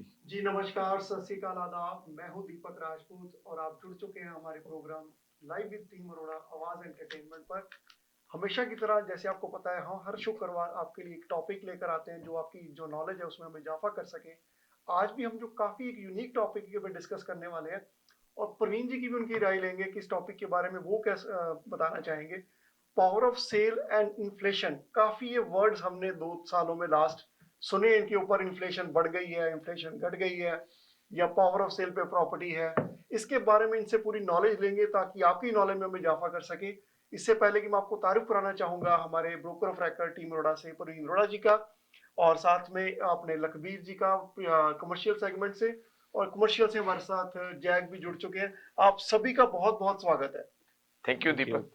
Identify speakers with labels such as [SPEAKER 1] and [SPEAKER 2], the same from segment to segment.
[SPEAKER 1] जी नमस्कार, सत श्री अकाल, आदाब। मैं हूँ दीपक राजपूत और आप जुड़ चुके हैं हमारे programme live with team Arora Awaaz entertainment पर। हमेशा की तरह जैसे आपको पता है हम हर शुक्रवार आपके लिए एक टॉपिक लेकर आते हैं जो आपकी जो नॉलेज है उसमें हम इजाफा कर सके। आज भी हम जो काफी एक यूनिक टॉपिक के ऊपर डिस्कस करने वाले हैं और प्रवीण जी की भी उनकी राय लेंगे कि इस टॉपिक के बारे में वो कैसे बताना चाहेंगे। Power of sale and inflation, काफी ये वर्ड्स हमने 2 सालों में लास्ट सुने, इनके ऊपर इन्फ्लेशन बढ़ गई है, इन्फ्लेशन घट गई है, या पावर ऑफ सेल पे प्रॉपर्टी है। इसके बारे में इनसे पूरी नॉलेज लेंगे ताकि आपकी नॉलेज में हम इजाफा कर सके। इससे पहले कि मैं आपको तारुफ कराना चाहूंगा हमारे broker of record team Arora से प्रवीण अरोड़ा जी का, और साथ में अपने लखबीर जी का कमर्शियल सेगमेंट से, और कमर्शियल से हमारे साथ जैक भी जुड़ चुके हैं। आप सभी का बहुत बहुत स्वागत है।
[SPEAKER 2] थैंक यू दीपक।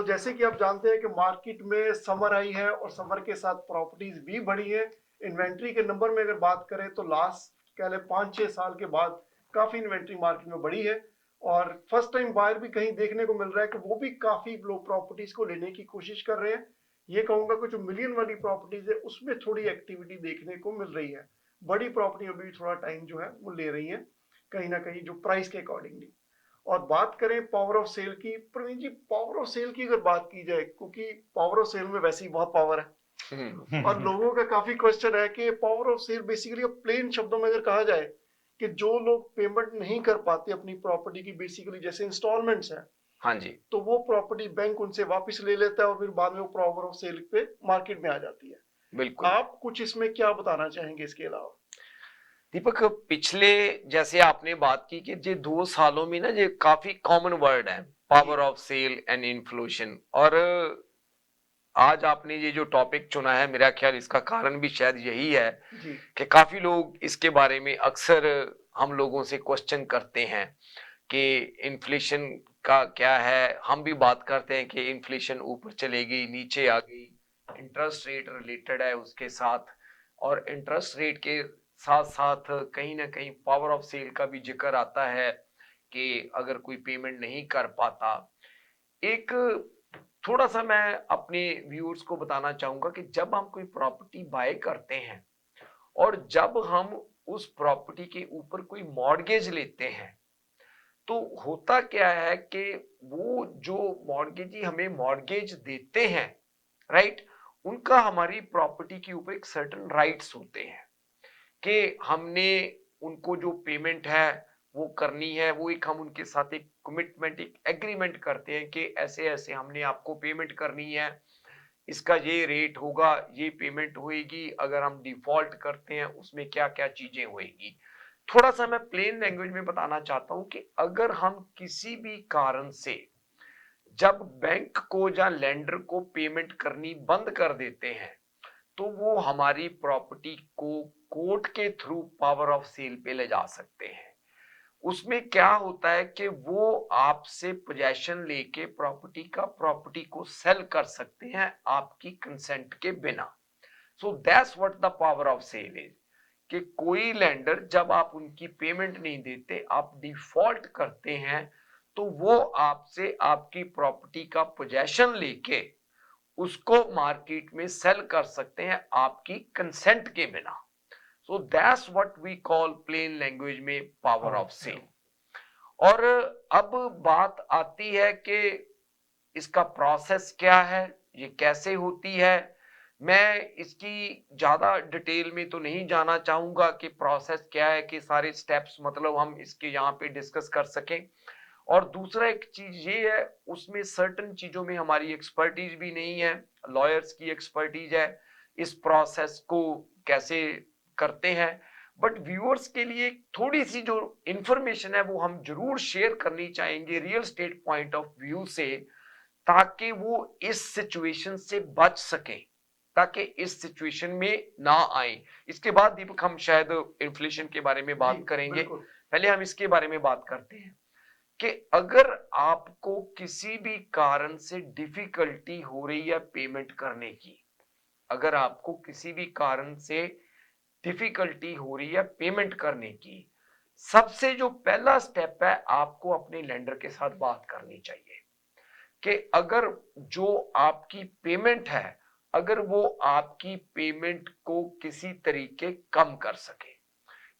[SPEAKER 1] जैसे कि आप जानते हैं कि मार्केट में समर आई है और समर के साथ प्रॉपर्टीज भी बढ़ी है। इन्वेंट्री के नंबर में अगर बात करें तो लास्ट कह लें 5-6 साल के बाद काफी इन्वेंट्री मार्केट में बढ़ी है, और फर्स्ट टाइम बायर भी कहीं देखने को मिल रहा है कि वो भी काफी लोग प्रॉपर्टीज को लेने की कोशिश कर रहे हैं। ये कहूंगा कि जो मिलियन वाली प्रॉपर्टीज है उसमें थोड़ी एक्टिविटी देखने को मिल रही है। बड़ी प्रॉपर्टी अभी भी थोड़ा टाइम जो है वो ले रही है, कहीं ना कहीं जो प्राइस के अकॉर्डिंगली। और बात करें पावर ऑफ सेल की, प्रवीण जी पावर ऑफ सेल की अगर बात की जाए, क्योंकि पावर ऑफ सेल में वैसे ही बहुत पावर है और लोगों का काफी क्वेश्चन है कि power of sale basically plain शब्दों में अगर कहा जाए कि जो लोग पेमेंट नहीं कर पाते अपनी प्रॉपर्टी की, बेसिकली जैसे इंस्टॉलमेंट्स है,
[SPEAKER 2] हाँ जी,
[SPEAKER 1] तो वो प्रॉपर्टी बैंक उनसे वापस ले लेता है और फिर बाद में वो पावर ऑफ सेल पे मार्केट में आ जाती है।
[SPEAKER 2] बिल्कुल
[SPEAKER 1] आप कुछ इसमें क्या बताना चाहेंगे इसके अलावा?
[SPEAKER 2] दीपक। पिछले जैसे आपने बात की कि ये 2 सालों में ना ये काफी कॉमन वर्ड है,
[SPEAKER 1] जी
[SPEAKER 2] power of sale and inflation. और आज आपने ये जो टॉपिक चुना है, मेरा ख्याल इसका कारण भी शायद यही है
[SPEAKER 1] जी
[SPEAKER 2] कि काफी लोग इसके बारे में अक्सर हम लोगों से क्वेश्चन करते हैं कि इन्फ्लेशन का क्या है। हम भी बात करते हैं कि इन्फ्लेशन ऊपर चले गई, नीचे आ गई, इंटरेस्ट रेट रिलेटेड है उसके साथ। और इंटरेस्ट रेट के साथ साथ कहीं ना कहीं पावर ऑफ सेल का भी जिक्र आता है कि अगर कोई पेमेंट नहीं कर पाता। एक थोड़ा सा मैं अपने व्यूअर्स को बताना चाहूंगा कि जब हम कोई प्रॉपर्टी बाय करते हैं और जब हम उस प्रॉपर्टी के ऊपर कोई मॉर्गेज लेते हैं, तो होता क्या है कि वो जो मॉर्गेजी हमें मॉर्गेज देते हैं, राइट, उनका हमारी प्रॉपर्टी के ऊपर एक सर्टेन राइट्स होते हैं कि हमने उनको जो पेमेंट है वो करनी है। वो एक हम उनके साथ एक कमिटमेंट, एक एग्रीमेंट करते हैं कि ऐसे ऐसे हमने आपको पेमेंट करनी है, इसका ये रेट होगा, ये पेमेंट होएगी, अगर हम डिफॉल्ट करते हैं उसमें क्या क्या चीजें होएगी। थोड़ा सा मैं प्लेन लैंग्वेज में बताना चाहता हूं कि अगर हम किसी भी कारण से जब बैंक को या लेंडर को पेमेंट करनी बंद कर देते हैं, तो वो हमारी प्रॉपर्टी को कोर्ट के थ्रू पावर ऑफ सेल पे ले जा सकते हैं। उसमें क्या होता है कि वो आपसे पोजेशन लेके प्रॉपर्टी को सेल कर सकते हैं आपकी कंसेंट के बिना। So that's what the power of sale is, कि कोई लेंडर जब आप उनकी पेमेंट नहीं देते, आप डिफॉल्ट करते हैं, तो वो आपसे आपकी प्रॉपर्टी का पोजेशन लेके उसको मार्केट में सेल कर सकते हैं आपकी कंसेंट के बिना। So that's what we call plain language में पावर ऑफ सेल। और अब बात आती है कि इसका प्रोसेस क्या है, ये कैसे होती है। मैं इसकी ज्यादा डिटेल में तो नहीं जाना चाहूंगा कि प्रोसेस क्या है, कि सारे स्टेप्स मतलब हम इसके यहाँ पे डिस्कस कर सकें। और दूसरा एक चीज ये है, उसमें सर्टेन चीजों में हमारी एक्सपर्टीज भी नहीं है, लॉयर्स की एक्सपर्टीज है इस प्रोसेस को कैसे करते हैं। बट व्यूअर्स के लिए थोड़ी सी जो इंफॉर्मेशन है वो हम जरूर शेयर करनी चाहेंगे real estate point of view से, ताकि वो इस सिचुएशन से बच सके, ताकि इस सिचुएशन में ना आए। इसके बाद दीपक हम शायद इन्फ्लेशन के बारे में
[SPEAKER 1] जी
[SPEAKER 2] बात करेंगे।
[SPEAKER 1] बिल्कुल।
[SPEAKER 2] पहले हम इसके बारे में बात करते हैं कि अगर आपको किसी भी कारण से डिफिकल्टी हो रही है पेमेंट करने की, अगर आपको किसी भी कारण से डिफिकल्टी हो रही है पेमेंट करने की, सबसे जो पहला स्टेप है, आपको अपने लेंडर के साथ बात करनी चाहिए कि अगर जो आपकी पेमेंट है, अगर वो आपकी पेमेंट को किसी तरीके कम कर सके।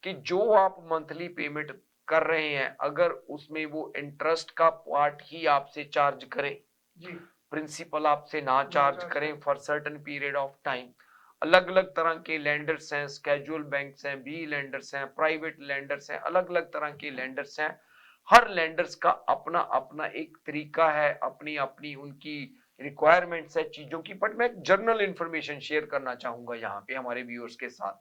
[SPEAKER 2] कि जो आप मंथली पेमेंट कर रहे हैं, अगर उसमें वो इंटरेस्ट का पार्ट ही आपसे चार्ज करें,
[SPEAKER 1] जी
[SPEAKER 2] प्रिंसिपल आपसे ना
[SPEAKER 1] ना
[SPEAKER 2] चार्ज
[SPEAKER 1] चार्ज
[SPEAKER 2] करें
[SPEAKER 1] करें।
[SPEAKER 2] For certain period of time. अलग अलग तरह के लैंडर्स हैं, स्केजुअल बैंक्स हैं, बी लैंडर्स हैं, प्राइवेट लैंडर्स हैं, अलग अलग तरह के लैंडर्स हैं। हर लैंडर्स का अपना अपना एक तरीका है, अपनी अपनी उनकी रिक्वायरमेंट्स है चीजों की। बट मैं जनरल इंफॉर्मेशन शेयर करना चाहूंगा यहाँ पे हमारे व्यूअर्स के साथ,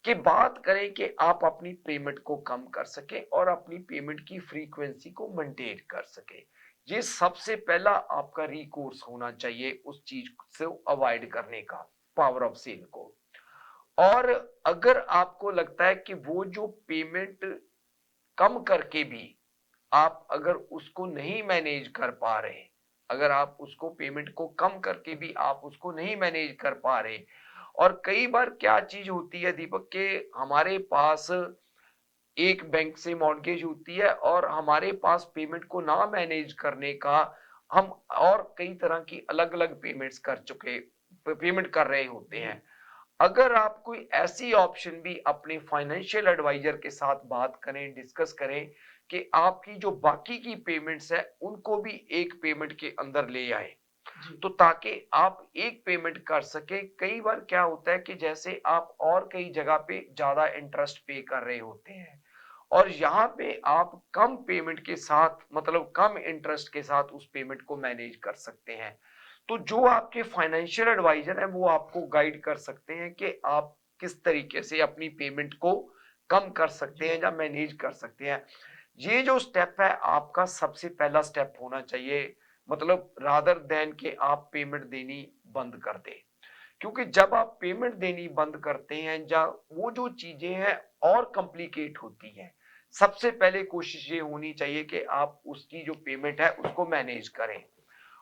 [SPEAKER 2] कि बात करें कि आप अपनी पेमेंट को कम कर सके और अपनी पेमेंट की फ्रीक्वेंसी को मेंटेन कर सके। ये सबसे पहला आपका रिकोर्स होना चाहिए उस चीज से अवॉइड करने का, पावर ऑफ सेल को। और अगर आपको लगता है कि वो जो पेमेंट कम करके भी आप अगर उसको नहीं मैनेज कर पा रहे, अगर आप उसको पेमेंट को कम करके भी आप उसको नहीं मैनेज कर पा रहे, और कई बार क्या चीज होती है दीपक के, हमारे पास एक बैंक से मॉर्गेज होती है और हमारे पास पेमेंट को ना मैनेज करने का, हम और कई तरह की अलग अलग पेमेंट्स कर चुके, पेमेंट कर रहे होते
[SPEAKER 1] जी
[SPEAKER 2] हैं। अगर आप कोई ऐसी ऑप्शन भी अपने फाइनेंशियल एडवाइजर के साथ बात करें, डिस्कस करें कि आपकी जो बाकी की पेमेंट्स है उनको भी एक पेमेंट के अंदर ले आए,
[SPEAKER 1] जी
[SPEAKER 2] तो ताकि आप एक पेमेंट कर सके। कई बार क्या होता है कि जैसे आप और कई जगह पे ज्यादा इंटरेस्ट पे कर रहे होते हैं और यहाँ पे आप कम पेमेंट के साथ, मतलब कम इंटरेस्ट के साथ उस पेमेंट को मैनेज कर सकते हैं। तो जो आपके फाइनेंशियल एडवाइजर हैं वो आपको गाइड कर सकते हैं कि आप किस तरीके से अपनी पेमेंट को कम कर सकते
[SPEAKER 1] जी
[SPEAKER 2] हैं या मैनेज कर सकते हैं। ये जो स्टेप है आपका सबसे पहला स्टेप होना चाहिए, मतलब रादर देन कि आप पेमेंट देनी बंद कर दें। क्योंकि जब आप पेमेंट देनी बंद करते हैं या वो जो चीजें हैं और कॉम्प्लिकेट होती हैं, सबसे पहले कोशिश ये होनी चाहिए कि आप उसकी जो पेमेंट है उसको मैनेज करें।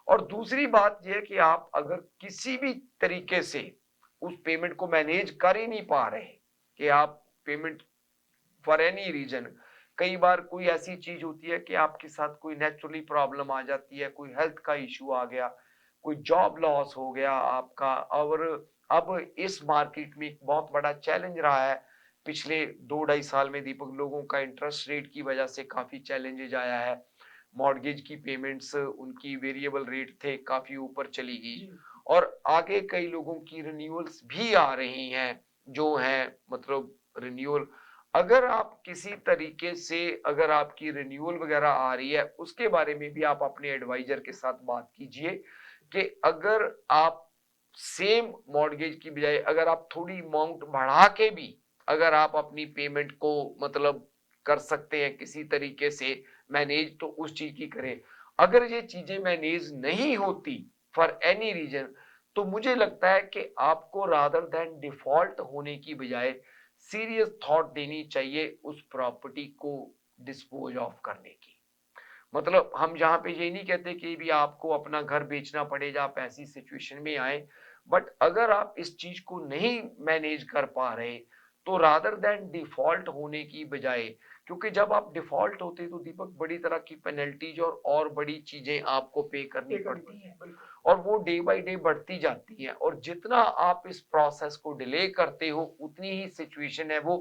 [SPEAKER 2] और दूसरी बात यह है कि आप अगर किसी भी तरीके से उस पेमेंट को मैनेज कर ही नहीं पा रहे, कि आप पेमेंट फॉर एनी रीजन, कई बार कोई ऐसी चीज होती है कि आपके साथ कोई नेचुरली प्रॉब्लम आ जाती है, कोई हेल्थ का इश्यू आ गया, कोई जॉब लॉस हो गया आपका, और अब इस मार्केट में एक बहुत बड़ा चैलेंज रहा है पिछले 2 ढाई साल में दीपक, लोगों का इंटरेस्ट रेट की वजह से काफी चैलेंजेज आया है। मॉर्गेज की पेमेंट्स उनकी वेरिएबल रेट थे काफी ऊपर चली गई,
[SPEAKER 1] जी
[SPEAKER 2] और आगे कई लोगों की रिन्यूअल्स भी आ रही हैं जो हैं, मतलब रिन्यूअल, अगर आप किसी तरीके से, अगर आपकी रिन्यूअल वगैरह आ रही है उसके बारे में भी आप अपने एडवाइजर के साथ बात कीजिए कि अगर आप सेम मॉर्गेज की बजाय अगर आप थोड़ी अमाउंट बढ़ा के भी अगर आप अपनी पेमेंट को मतलब कर सकते हैं किसी तरीके से मैनेज, तो उस चीज की करें। अगर ये चीजें मैनेज नहीं होती फॉर एनी रीजन, तो मुझे लगता है कि आपको रादर देन डिफॉल्ट होने की बजाय सीरियस थॉट देनी चाहिए उस प्रॉपर्टी को डिस्पोज ऑफ करने की। मतलब हम यहाँ पे ये नहीं कहते कि भी आपको अपना घर बेचना पड़ेगा, आप ऐसी सिचुएशन में आए, बट अगर आप इस चीज को नहीं मैनेज कर पा रहे, तो रादर देन डिफॉल्ट होने की बजाय, क्योंकि जब आप डिफॉल्ट होते तो दीपक बड़ी तरह की पेनल्टीज और बड़ी चीजें आपको पे करनी
[SPEAKER 1] पे करनी
[SPEAKER 2] पड़ती
[SPEAKER 1] पड़ती
[SPEAKER 2] हैं,
[SPEAKER 1] है बिल्कुल।
[SPEAKER 2] और वो डे बाय डे बढ़ती जाती है, और जितना आप इस प्रोसेस को डिले करते हो उतनी ही सिचुएशन है वो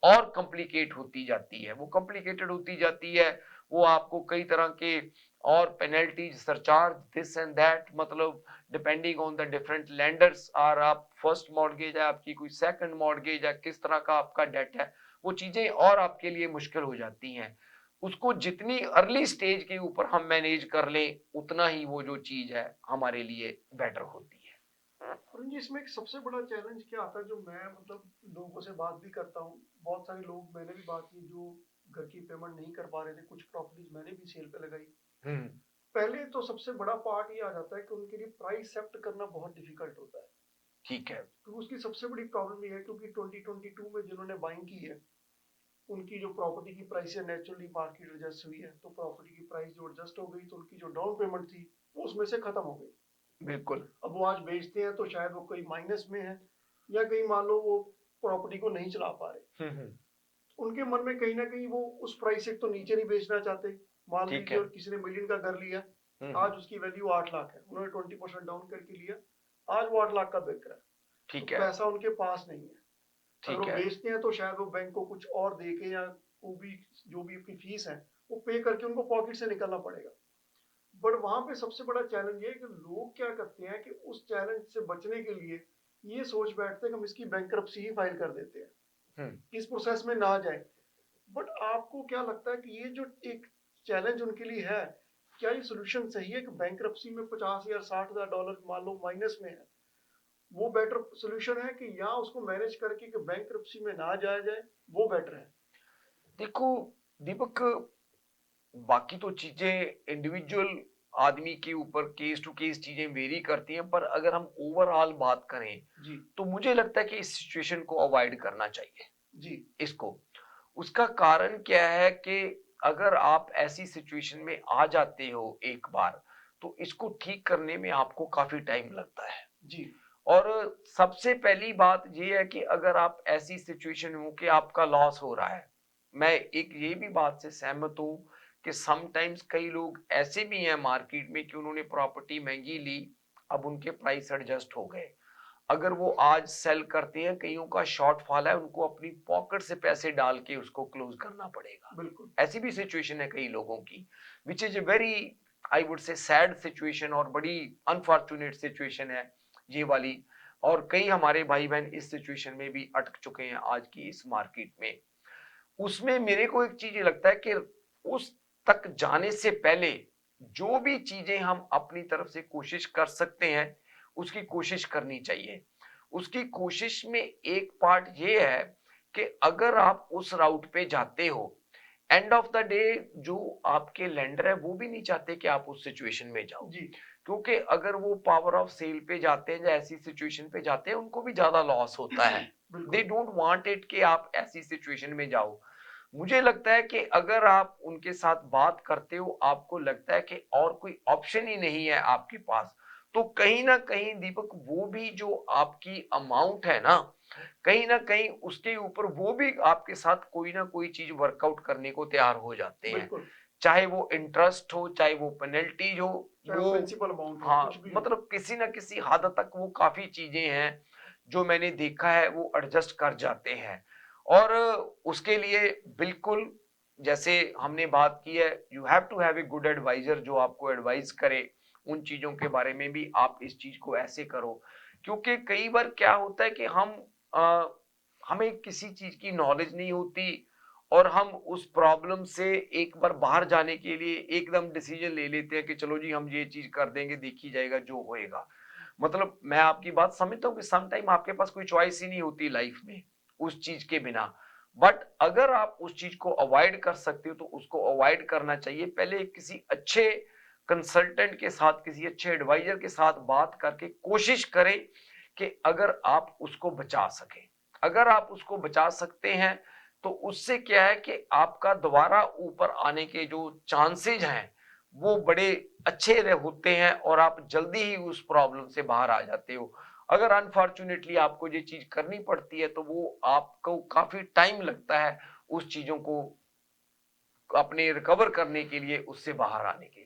[SPEAKER 2] और कॉम्प्लिकेट होती जाती है, वो कॉम्प्लिकेटेड होती जाती है। वो आपको कई तरह के और penalties, surcharge, this and that, मतलब depending on the different lenders, और आप फर्स्ट मॉर्गेज है आपकी, कोई सेकंड मॉर्गेज है, किस तरह का आपका डेट है, वो चीजें और आपके लिए मुश्किल हो जाती हैं। उसको जितनी अर्ली स्टेज के ऊपर हम मैनेज कर लें उतना ही वो जो चीज है हमारे लिए बेटर होती है।
[SPEAKER 1] और जी इसमें एक सबसे बड़ा चैलेंज क्या आता है, जो मैं मतलब लोगों से बात भी करता हूँ, बहुत सारे लोग मैंने भी बात की जो घर की पेमेंट नहीं कर पा रहे थे, कुछ प्रॉपर्टीज मैंने भी सेल पे लगाई।
[SPEAKER 2] हम्म।
[SPEAKER 1] पहले तो सबसे बड़ा पार्ट ये आ जाता है कि उनके लिए प्राइस सेट करना बहुत डिफिकल्ट होता है।
[SPEAKER 2] ठीक है।
[SPEAKER 1] तो उसकी सबसे बड़ी प्रॉब्लम ये है क्योंकि 2022 में जिन्होंने बाइंग की है, उनकी जो प्रॉपर्टी की प्राइस है नेचुरली मार्केट एडजस्ट हुई है, तो प्रॉपर्टी की प्राइस जो एडजस्ट हो गई तो उनकी जो डाउन पेमेंट थी वो उसमें से खत्म हो गई।
[SPEAKER 2] बिल्कुल।
[SPEAKER 1] अब वो आज बेचते हैं तो शायद वो कोई माइनस में है, या कहीं मान लो वो प्रॉपर्टी को नहीं चला पा रहे,
[SPEAKER 2] हम्म।
[SPEAKER 1] उनके मन में कहीं ना कहीं वो उस प्राइस से तो नीचे नहीं बेचना चाहते। मान
[SPEAKER 2] ठीक
[SPEAKER 1] लीजिए
[SPEAKER 2] है।
[SPEAKER 1] और किसी ने मिलियन का घर लिया,
[SPEAKER 2] हम्म।
[SPEAKER 1] आज उसकी वैल्यू 8 लाख है, उन्होंने 20% डाउन करके लिया, आज वो 8 लाख का बिक रहा है, तो
[SPEAKER 2] ठीक है।
[SPEAKER 1] पैसा उनके पास नहीं है। अगर
[SPEAKER 2] ठीक
[SPEAKER 1] वो
[SPEAKER 2] है।
[SPEAKER 1] बेचते हैं तो शायद वो बैंक को कुछ और दे के या वो भी जो भी अपनी फीस है वो पे करके उनको पॉकेट से निकलना पड़ेगा। बट वहां पे सबसे बड़ा चैलेंज ये है कि लोग क्या करते हैं कि उस चैलेंज से बचने के लिए ये सोच बैठते हैं कि हम इसकी बैंकरप्सी ही फाइल कर देते हैं,
[SPEAKER 2] हम्म।
[SPEAKER 1] इस प्रोसेस में ना जाए। बट आपको क्या लगता है कि ये जो एक चैलेंज उनके लिए है, क्या ये सोल्यूशन सही है कि बैंकरप्सी में 50,000 $60,000 मान लो माइनस में है, वो बेटर सोल्यूशन है कि या उसको मैनेज करके कि बैंकरप्सी में ना जाया जाए, वो बेटर है?
[SPEAKER 2] देखो दीपक, बाकी तो चीजें इंडिविजुअल आदमी के ऊपर केस टू केस चीजें वेरी करती हैं, पर अगर हम ओवरऑल बात करें
[SPEAKER 1] जी
[SPEAKER 2] तो मुझे लगता है कि इस सिचुएशन को अवॉइड करना चाहिए।
[SPEAKER 1] जी
[SPEAKER 2] इसको, उसका कारण क्या है कि अगर आप ऐसी सिचुएशन में आ जाते हो एक बार, तो इसको ठीक करने में आपको काफी टाइम लगता है।
[SPEAKER 1] जी
[SPEAKER 2] और सबसे पहली बात ये है कि अगर आप ऐसी सिचुएशन हो कि आपका लॉस हो रहा है, मैं एक ये भी बात से सहमत हूं कि समटाइम्स कई लोग ऐसे भी हैं मार्केट में कि उन्होंने प्रॉपर्टी महंगी ली, अब उनके प्राइस एडजस्ट हो गए। अगर वो आज सेल करते हैं, कईयों का शॉर्टफॉल है, उनको अपनी पॉकेट से पैसे डाल के उसको क्लोज करना पड़ेगा।
[SPEAKER 1] बिल्कुल।
[SPEAKER 2] ऐसी भी सिचुएशन है कई लोगों की, which is a very, I would say sad situation और बड़ी अनफॉर्चुनेट सिचुएशन है ये वाली। और कई हमारे भाई बहन इस सिचुएशन में भी अटक चुके हैं आज की इस मार्केट में। उसमें मेरे को एक चीज ये लगता है कि उस तक जाने से पहले जो भी चीजें हम अपनी तरफ से कोशिश कर सकते हैं, उसकी कोशिश करनी चाहिए। उसकी कोशिश में एक पार्ट ये है कि अगर आप उस राउट पे जाते हो, एंड ऑफ द डे जो आपके लेंडर है वो भी नहीं चाहते कि आप उस सिचुएशन में जाओ।
[SPEAKER 1] जी
[SPEAKER 2] क्योंकि अगर वो पावर ऑफ सेल पे जाते हैं या ऐसी सिचुएशन पे जाते हैं, उनको भी ज्यादा लॉस होता है। दे
[SPEAKER 1] बिल्कुल।
[SPEAKER 2] डोंट वांट इट कि आप ऐसी सिचुएशन में जाओ। मुझे लगता है कि अगर आप उनके साथ बात करते हो, आपको लगता है कि और कोई ऑप्शन ही नहीं है आपके पास, तो कहीं ना कहीं दीपक वो भी जो आपकी अमाउंट है ना कहीं उसके ऊपर वो भी आपके साथ कोई ना कोई चीज वर्कआउट करने को तैयार हो जाते हैं।
[SPEAKER 1] बिल्कुल,
[SPEAKER 2] चाहे वो इंटरेस्ट हो, चाहे वो पेनल्टीज हो,
[SPEAKER 1] चाहे वो
[SPEAKER 2] वो,
[SPEAKER 1] प्रिंसिपल अमाउंट हो, कुछ
[SPEAKER 2] हाँ,
[SPEAKER 1] भी हो।
[SPEAKER 2] मतलब किसी ना किसी हद तक वो काफी चीजें हैं जो मैंने देखा है वो एडजस्ट कर जाते हैं। और उसके लिए बिल्कुल, जैसे हमने बात की है, you have to have a good adviser जो आपको एडवाइस करे उन चीजों के बारे में भी, आप इस चीज को ऐसे करो। क्योंकि कई बार क्या होता है कि हमें किसी चीज की नॉलेज नहीं होती और हम उस प्रॉब्लम से एक बार बाहर जाने के लिए एकदम डिसीजन ले लेते हैं कि चलो जी हम ये चीज कर देंगे, देखी जाएगा जो होएगा। मतलब मैं आपकी बात समझता हूँ कि सम टाइम आपके पास कोई चॉइस ही नहीं होती लाइफ में उस चीज के बिना। बट अगर आप उस चीज को अवॉइड कर सकते हो तो उसको अवॉइड करना चाहिए। पहले किसी अच्छे कंसल्टेंट के साथ, किसी अच्छे एडवाइजर के साथ बात करके कोशिश करें कि अगर आप उसको बचा सकें। अगर आप उसको बचा सकते हैं तो उससे क्या है कि आपका दोबारा ऊपर आने के जो चांसेज हैं वो बड़े अच्छे होते हैं और आप जल्दी ही उस प्रॉब्लम से बाहर आ जाते हो। अगर अनफॉर्चुनेटली आपको ये चीज करनी पड़ती है तो वो आपको काफी टाइम लगता है उस चीजों को अपने रिकवर करने के लिए, उससे बाहर आने के लिए।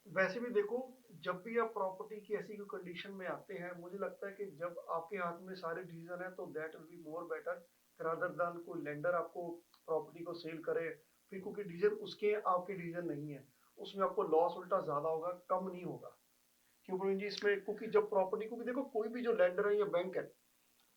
[SPEAKER 1] वैसे भी देखो, जब भी आप प्रॉपर्टी की ऐसी कोई कंडीशन में आते हैं, मुझे लगता है कि जब आपके हाथ में सारे डिसीजन है तो that will be more better rather than कोई लेंडर आपको प्रॉपर्टी को सेल करे, फिर क्योंकि डिसीजन उसके आपके डिसीजन नहीं है, उसमें आपको लॉस उल्टा ज्यादा होगा, कम नहीं होगा। क्योंकि जी इसमें क्योंकि जब प्रॉपर्टी, क्योंकि देखो कोई भी जो लेंडर है या बैंक है,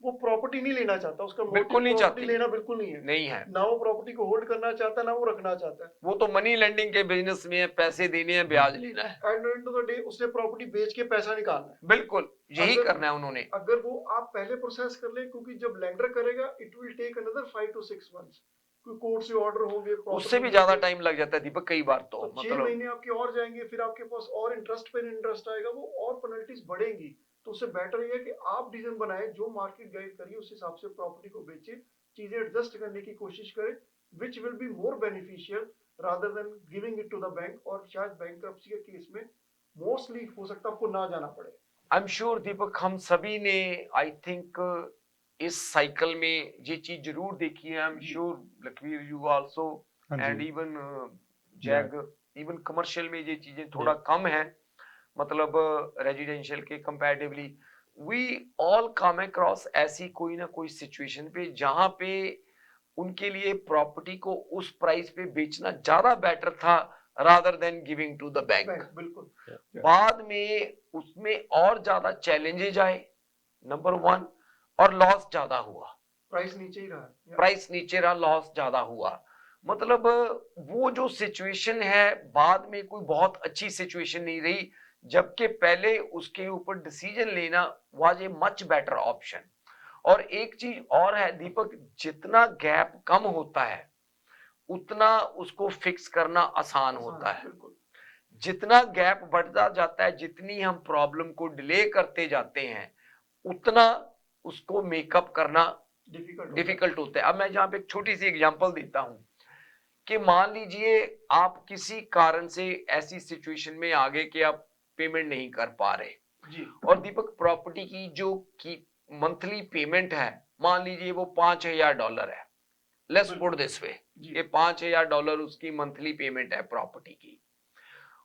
[SPEAKER 1] वो प्रॉपर्टी नहीं लेना चाहता, उसका मोटिव
[SPEAKER 2] बिल्कुल नहीं
[SPEAKER 1] प्रॉपर्टी
[SPEAKER 2] चाहती,
[SPEAKER 1] लेना बिल्कुल नहीं है।
[SPEAKER 2] नहीं है।
[SPEAKER 1] ना वो प्रॉपर्टी को होल्ड करना चाहता है, ना वो रखना चाहता है।
[SPEAKER 2] वो तो मनी लेंडिंग के बिजनेस में है, पैसे देने हैं, ब्याज लेना है।
[SPEAKER 1] At the end of the day उसने प्रॉपर्टी बेच के पैसा निकालना है।
[SPEAKER 2] बिल्कुल यही
[SPEAKER 1] अगर
[SPEAKER 2] करना है उन्होंने।
[SPEAKER 1] अगर वो आप पहले प्रोसेस कर ले, क्योंकि जब लेंडर करेगा it will take another 5 to 6 months, क्योंकि कोर्ट से ऑर्डर होंगे,
[SPEAKER 2] उससे
[SPEAKER 1] प्रॉपर्टी
[SPEAKER 2] भी ज्यादा
[SPEAKER 1] देंगे,
[SPEAKER 2] टाइम लग जाता है दीपक कई बार तो,
[SPEAKER 1] तो छह
[SPEAKER 2] मतलब।
[SPEAKER 1] महीने आपके और जाएंगे, फिर आपके पास और इंटरेस्ट पे इंटरेस्ट आएगा, वो और पेनल्टीज बढ़ेंगी। तो उससे बेटर ये है कि आप डिसीजन बनाए, जो मार्केट गाइड करिए उस हिसाब से प्रॉपर्टी को बेचे, चीजें एडजस्ट करने की कोशिश करें, which will be more beneficial rather than giving it to the bank. और शायद बैंक्रप्सी के केस में मोस्टली हो सकता है आपको ना जाना पड़े।
[SPEAKER 2] आई एम श्योर दीपक, हम सभी ने, आई थिंक, इस साइकिल में ये चीज जरूर देखी है। आई एम
[SPEAKER 1] जी
[SPEAKER 2] श्योर लखवीर यू आल्सो,
[SPEAKER 3] हाँ
[SPEAKER 2] एंड
[SPEAKER 3] जी।
[SPEAKER 2] इवन
[SPEAKER 3] या
[SPEAKER 2] जैग, इवन कमर्शियल में ये चीजें थोड़ा कम है, मतलब रेजिडेंशियल के comparatively. We all come across ऐसी कोई ना कोई सिचुएशन पे जहां पे उनके लिए प्रॉपर्टी को उस प्राइस पे बेचना ज्यादा बेटर था rather than giving to the bank.
[SPEAKER 1] बिल्कुल।
[SPEAKER 2] बाद में उसमें और ज्यादा चैलेंजेज आए, नंबर 1, और लॉस ज्यादा हुआ।
[SPEAKER 1] प्राइस नीचे ही रहा,
[SPEAKER 2] प्राइस नीचे रहा, लॉस ज्यादा हुआ। मतलब वो जो सिचुएशन है बाद में कोई बहुत अच्छी सिचुएशन नहीं रही, जबकि पहले उसके ऊपर डिसीजन लेना was a much better option. और एक चीज और है दीपक, जितना गैप कम होता है उतना उसको फिक्स करना आसान होता है। जितना गैप बढ़ता जाता है, जितनी हम प्रॉब्लम को डिले करते जाते हैं, उतना उसको मेकअप करना डिफिकल्ट होता है। अब मैं जहां पे एक छोटी सी एग्जांपल देता हूं कि मान लीजिए आप किसी कारण से ऐसी सिचुएशन में आ गए कि आप पेमेंट नहीं कर पा रहे
[SPEAKER 1] जी।
[SPEAKER 2] और दीपक प्रॉपर्टी की जो की मंथली पेमेंट है, मान लीजिए वो $5,000 है। लेट्स पुट दिस वे, ये $5,000 उसकी मंथली पेमेंट है प्रॉपर्टी की,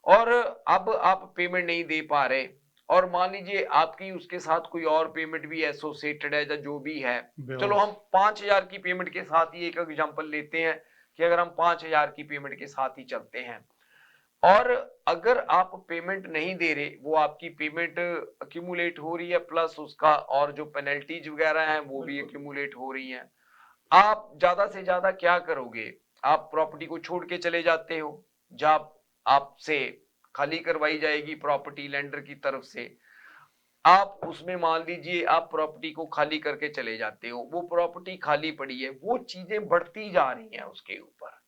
[SPEAKER 2] और अब आप पेमेंट नहीं दे पा रहे, और मान लीजिए आपकी उसके साथ कोई और पेमेंट भी एसोसिएटेड है या जो भी है। चलो हम 5,000 की पेमेंट के साथ ही एक एग्जांपल लेते हैं कि अगर हम 5,000 की पेमेंट के साथ ही चलते हैं, और अगर आप पेमेंट नहीं दे रहे, वो आपकी पेमेंट अक्यूमुलेट हो रही है, प्लस उसका और जो पेनल्टीज वगैरह हैं वो भी अक्यूमुलेट हो रही हैं। आप ज्यादा से ज्यादा क्या करोगे, आप प्रॉपर्टी को छोड़ के चले जाते हो, जब आपसे खाली करवाई जाएगी प्रॉपर्टी लेंडर की तरफ से, आप उसमें मान लीजिए आप प्रॉपर्टी को खाली करके चले जाते हो, वो प्रॉपर्टी खाली पड़ी है, वो चीजें बढ़ती जा रही हैं उसके ऊपर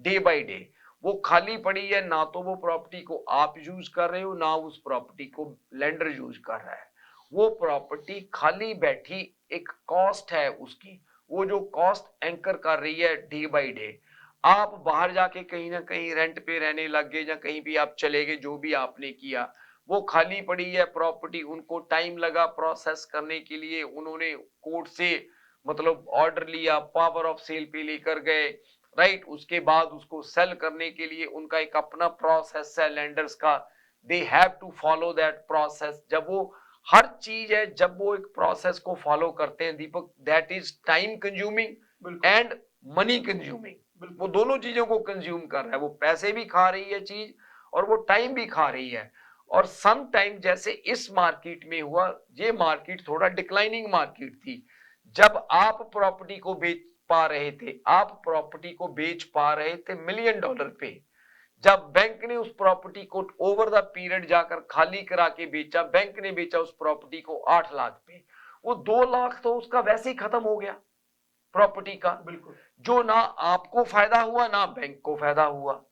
[SPEAKER 2] डे बाय डे। वो खाली पड़ी है, ना तो वो प्रॉपर्टी को आप यूज कर रहे हो, ना उस प्रॉपर्टी को लेंडर यूज कर रहा है। वो प्रॉपर्टी खाली बैठी एक कॉस्ट है उसकी, वो जो कॉस्ट एंकर कर रही है डे बाय डे। आप बाहर जाके कहीं ना कहीं रेंट पे रहने लग गए या कहीं भी आप चले गए, जो भी आपने किया, वो खाली पड़ी है प्रॉपर्टी। उनको टाइम लगा प्रोसेस करने के लिए, उन्होंने कोर्ट से मतलब ऑर्डर लिया, पावर ऑफ सेल पे लेकर गए, राइट। उसके बाद उसको सेल करने के लिए उनका एक अपना प्रोसेस है लेंडर्स का, they have to follow that process. जब वो हर चीज है, जब वो एक प्रोसेस को फॉलो करते हैं Deepak, that is time consuming and money consuming. वो दोनों चीजों को कंज्यूम कर रहा है, वो पैसे भी खा रही है चीज और वो टाइम भी खा रही है। और सम टाइम जैसे इस मार्केट में हुआ, ये मार्केट थोड़ा डिक्लाइनिंग मार्केट थी, जब आप प्रॉपर्टी को बेच पा रहे थे, आप प्रॉपर्टी को बेच पा रहे थे $1 मिलियन पे, जब बैंक ने उस प्रॉपर्टी को ओवर द पीरियड जाकर खाली करा के बेचा, बैंक ने बेचा उस प्रॉपर्टी को 8 लाख पे, वो 2 लाख तो उसका वैसे ही खत्म हो गया प्रॉपर्टी का।
[SPEAKER 1] बिल्कुल।
[SPEAKER 2] जो ना आपको फायदा हुआ ना बैंक को फायदा हुआ।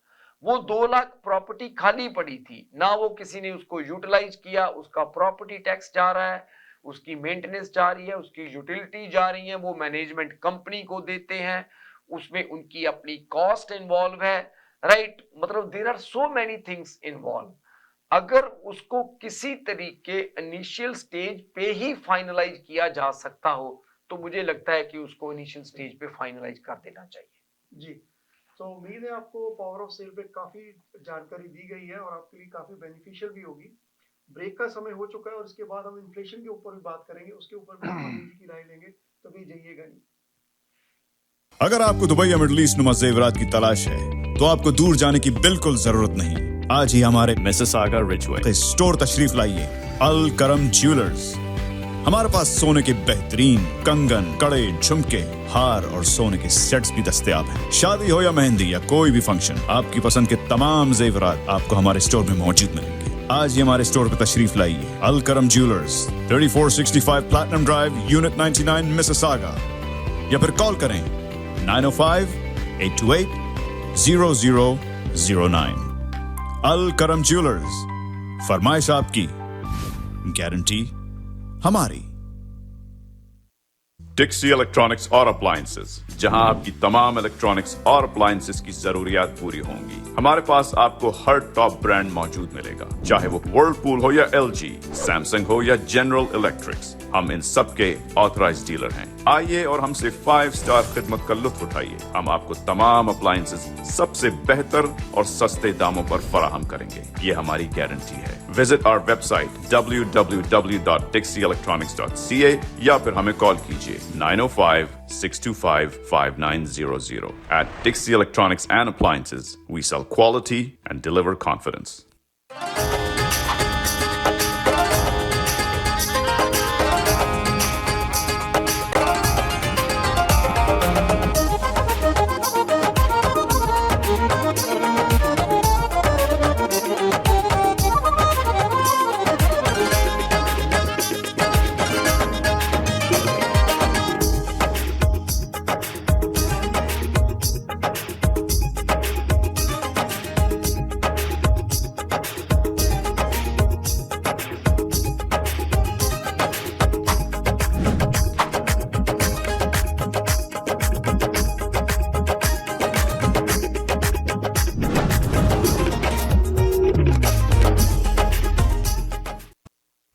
[SPEAKER 2] वो 2 लाख प्रॉपर्टी खाली पड़ी थी, ना वो किसी ने उसको यूटिलाइज किया, उसका प्रॉपर्टी टैक्स जा रहा है, उसकी मेंटेनेंस जा रही है, उसकी यूटिलिटी जा रही है, वो मैनेजमेंट कंपनी को देते हैं, उसमें उनकी अपनी कॉस्ट इन्वॉल्व है, राइट। मतलब there are so many things involve. अगर उसको किसी तरीके इनिशियल स्टेज पे ही फाइनलाइज किया जा सकता हो, तो मुझे लगता है कि उसको इनिशियल स्टेज पे फाइनलाइज कर देना चाहिए।
[SPEAKER 1] जी, तो उम्मीद है आपको पावर ऑफ सेल पे काफी जानकारी दी गई है और आपके लिए काफी बेनिफिशियल भी होगी। ब्रेक का समय हो चुका है और इसके बाद हम इन्फ्लेशन के ऊपर भी बात करेंगे, उसके ऊपर भी हम अनिल जी की राय लेंगे, तो भी जाइएगा नहीं।
[SPEAKER 3] अगर आपको दुबई या मिडिल ईस्ट नुमा जेवरात की तलाश है, तो आपको दूर जाने की बिल्कुल जरूरत नहीं। आज ही हमारे मिसिसागा रिचवे स्टोर तशरीफ लाइए, अल करम ज्वेलर्स। हमारे पास सोने के बेहतरीन कंगन, कड़े, झुमके, हार और सोने के सेट्स भी दस्तयाब हैं। शादी हो या मेहंदी या कोई भी फंक्शन, आपकी पसंद के तमाम जेवरात आपको हमारे स्टोर में मौजूद मिलेंगे। आज ही हमारे स्टोर पर तशरीफ लाइए, अल करम jewellers, 3465 platinum drive, unit 99, Mississauga, या फिर कॉल करें 905-828-0009। अल करम ज्वेलर्स, फरमाइश आपकी, गारंटी हमारी। डिक्सी इलेक्ट्रॉनिक्स और अप्लायंसेस, जहां आपकी तमाम इलेक्ट्रॉनिक्स और अप्लायंसेस की जरूरियात पूरी होंगी। हमारे पास आपको हर टॉप ब्रांड मौजूद मिलेगा, चाहे वो वर्लपूल हो या एलजी, सैमसंग हो या जनरल इलेक्ट्रिक्स। हम इन सब के ऑथराइज्ड डीलर हैं। आइए और हमसे 5 स्टार खिदमत का लुत्फ उठाइए। हम आपको तमाम अप्लायंसेस सबसे बेहतर और सस्ते दामों पर फराहम करेंगे, ये हमारी गारंटी है। विजिट आवर वेबसाइट www.dixieelectronics.ca या फिर हमें कॉल कीजिए 905-625-5900. At Dixie Electronics and Appliances, we sell quality and deliver confidence.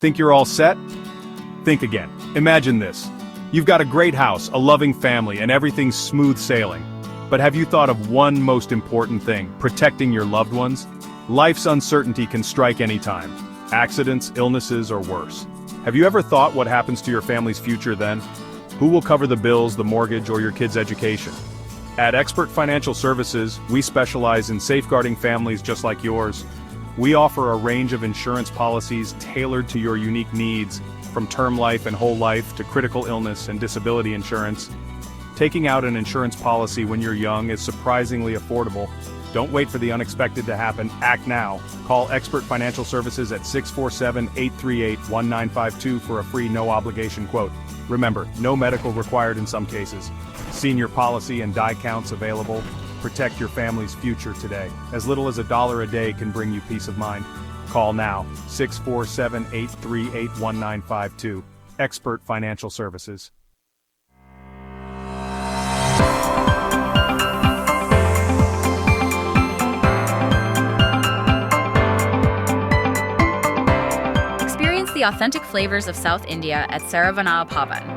[SPEAKER 4] Think you're all set? Think again. Imagine this. You've got a great house, a loving family, and everything's smooth sailing. But have you thought of one most important thing, protecting your loved ones? Life's uncertainty can strike any time. Accidents, illnesses, or worse. Have you ever thought what happens to your family's future then? Who will cover the bills, the mortgage, or your kids' education? At Expert Financial Services, we specialize in safeguarding families just like yours. We offer a range of insurance policies tailored to your unique needs, from term life and whole life to critical illness and disability insurance. Taking out an insurance policy when you're young is surprisingly affordable. Don't wait for the unexpected to happen. Act now. Call Expert Financial Services at 647-838-1952 for a free no-obligation quote. Remember, no medical required in some cases. Senior policy and die counts available. Protect your family's future today. As little as $1 a day can bring you peace of mind. Call now, 647-838-1952. Expert Financial Services.
[SPEAKER 5] Experience the authentic flavors of South India at Saravanaa Bhavan.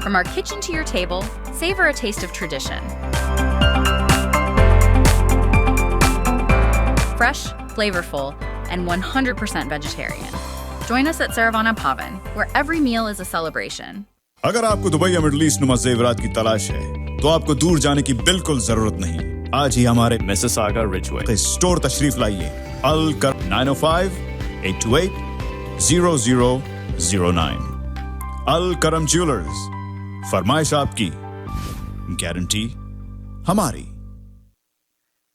[SPEAKER 5] From our kitchen to your table, savor a taste of tradition. Fresh, flavorful, and 100% vegetarian. Join us at Saravana Bhavan, where every meal is a celebration.
[SPEAKER 3] अगर आपको Dubai या middle east नुमा जेवरात की तलाश है, तो आपको दूर जाने की बिल्कुल जरूरत नहीं। आज ही हमारे मिसिसागा रिचवे स्टोर तशरीफ लाइए। अल कर 905-828-0009। अल करम ज्वेलर्स, फरमाइश आपकी, गारंटी हमारी।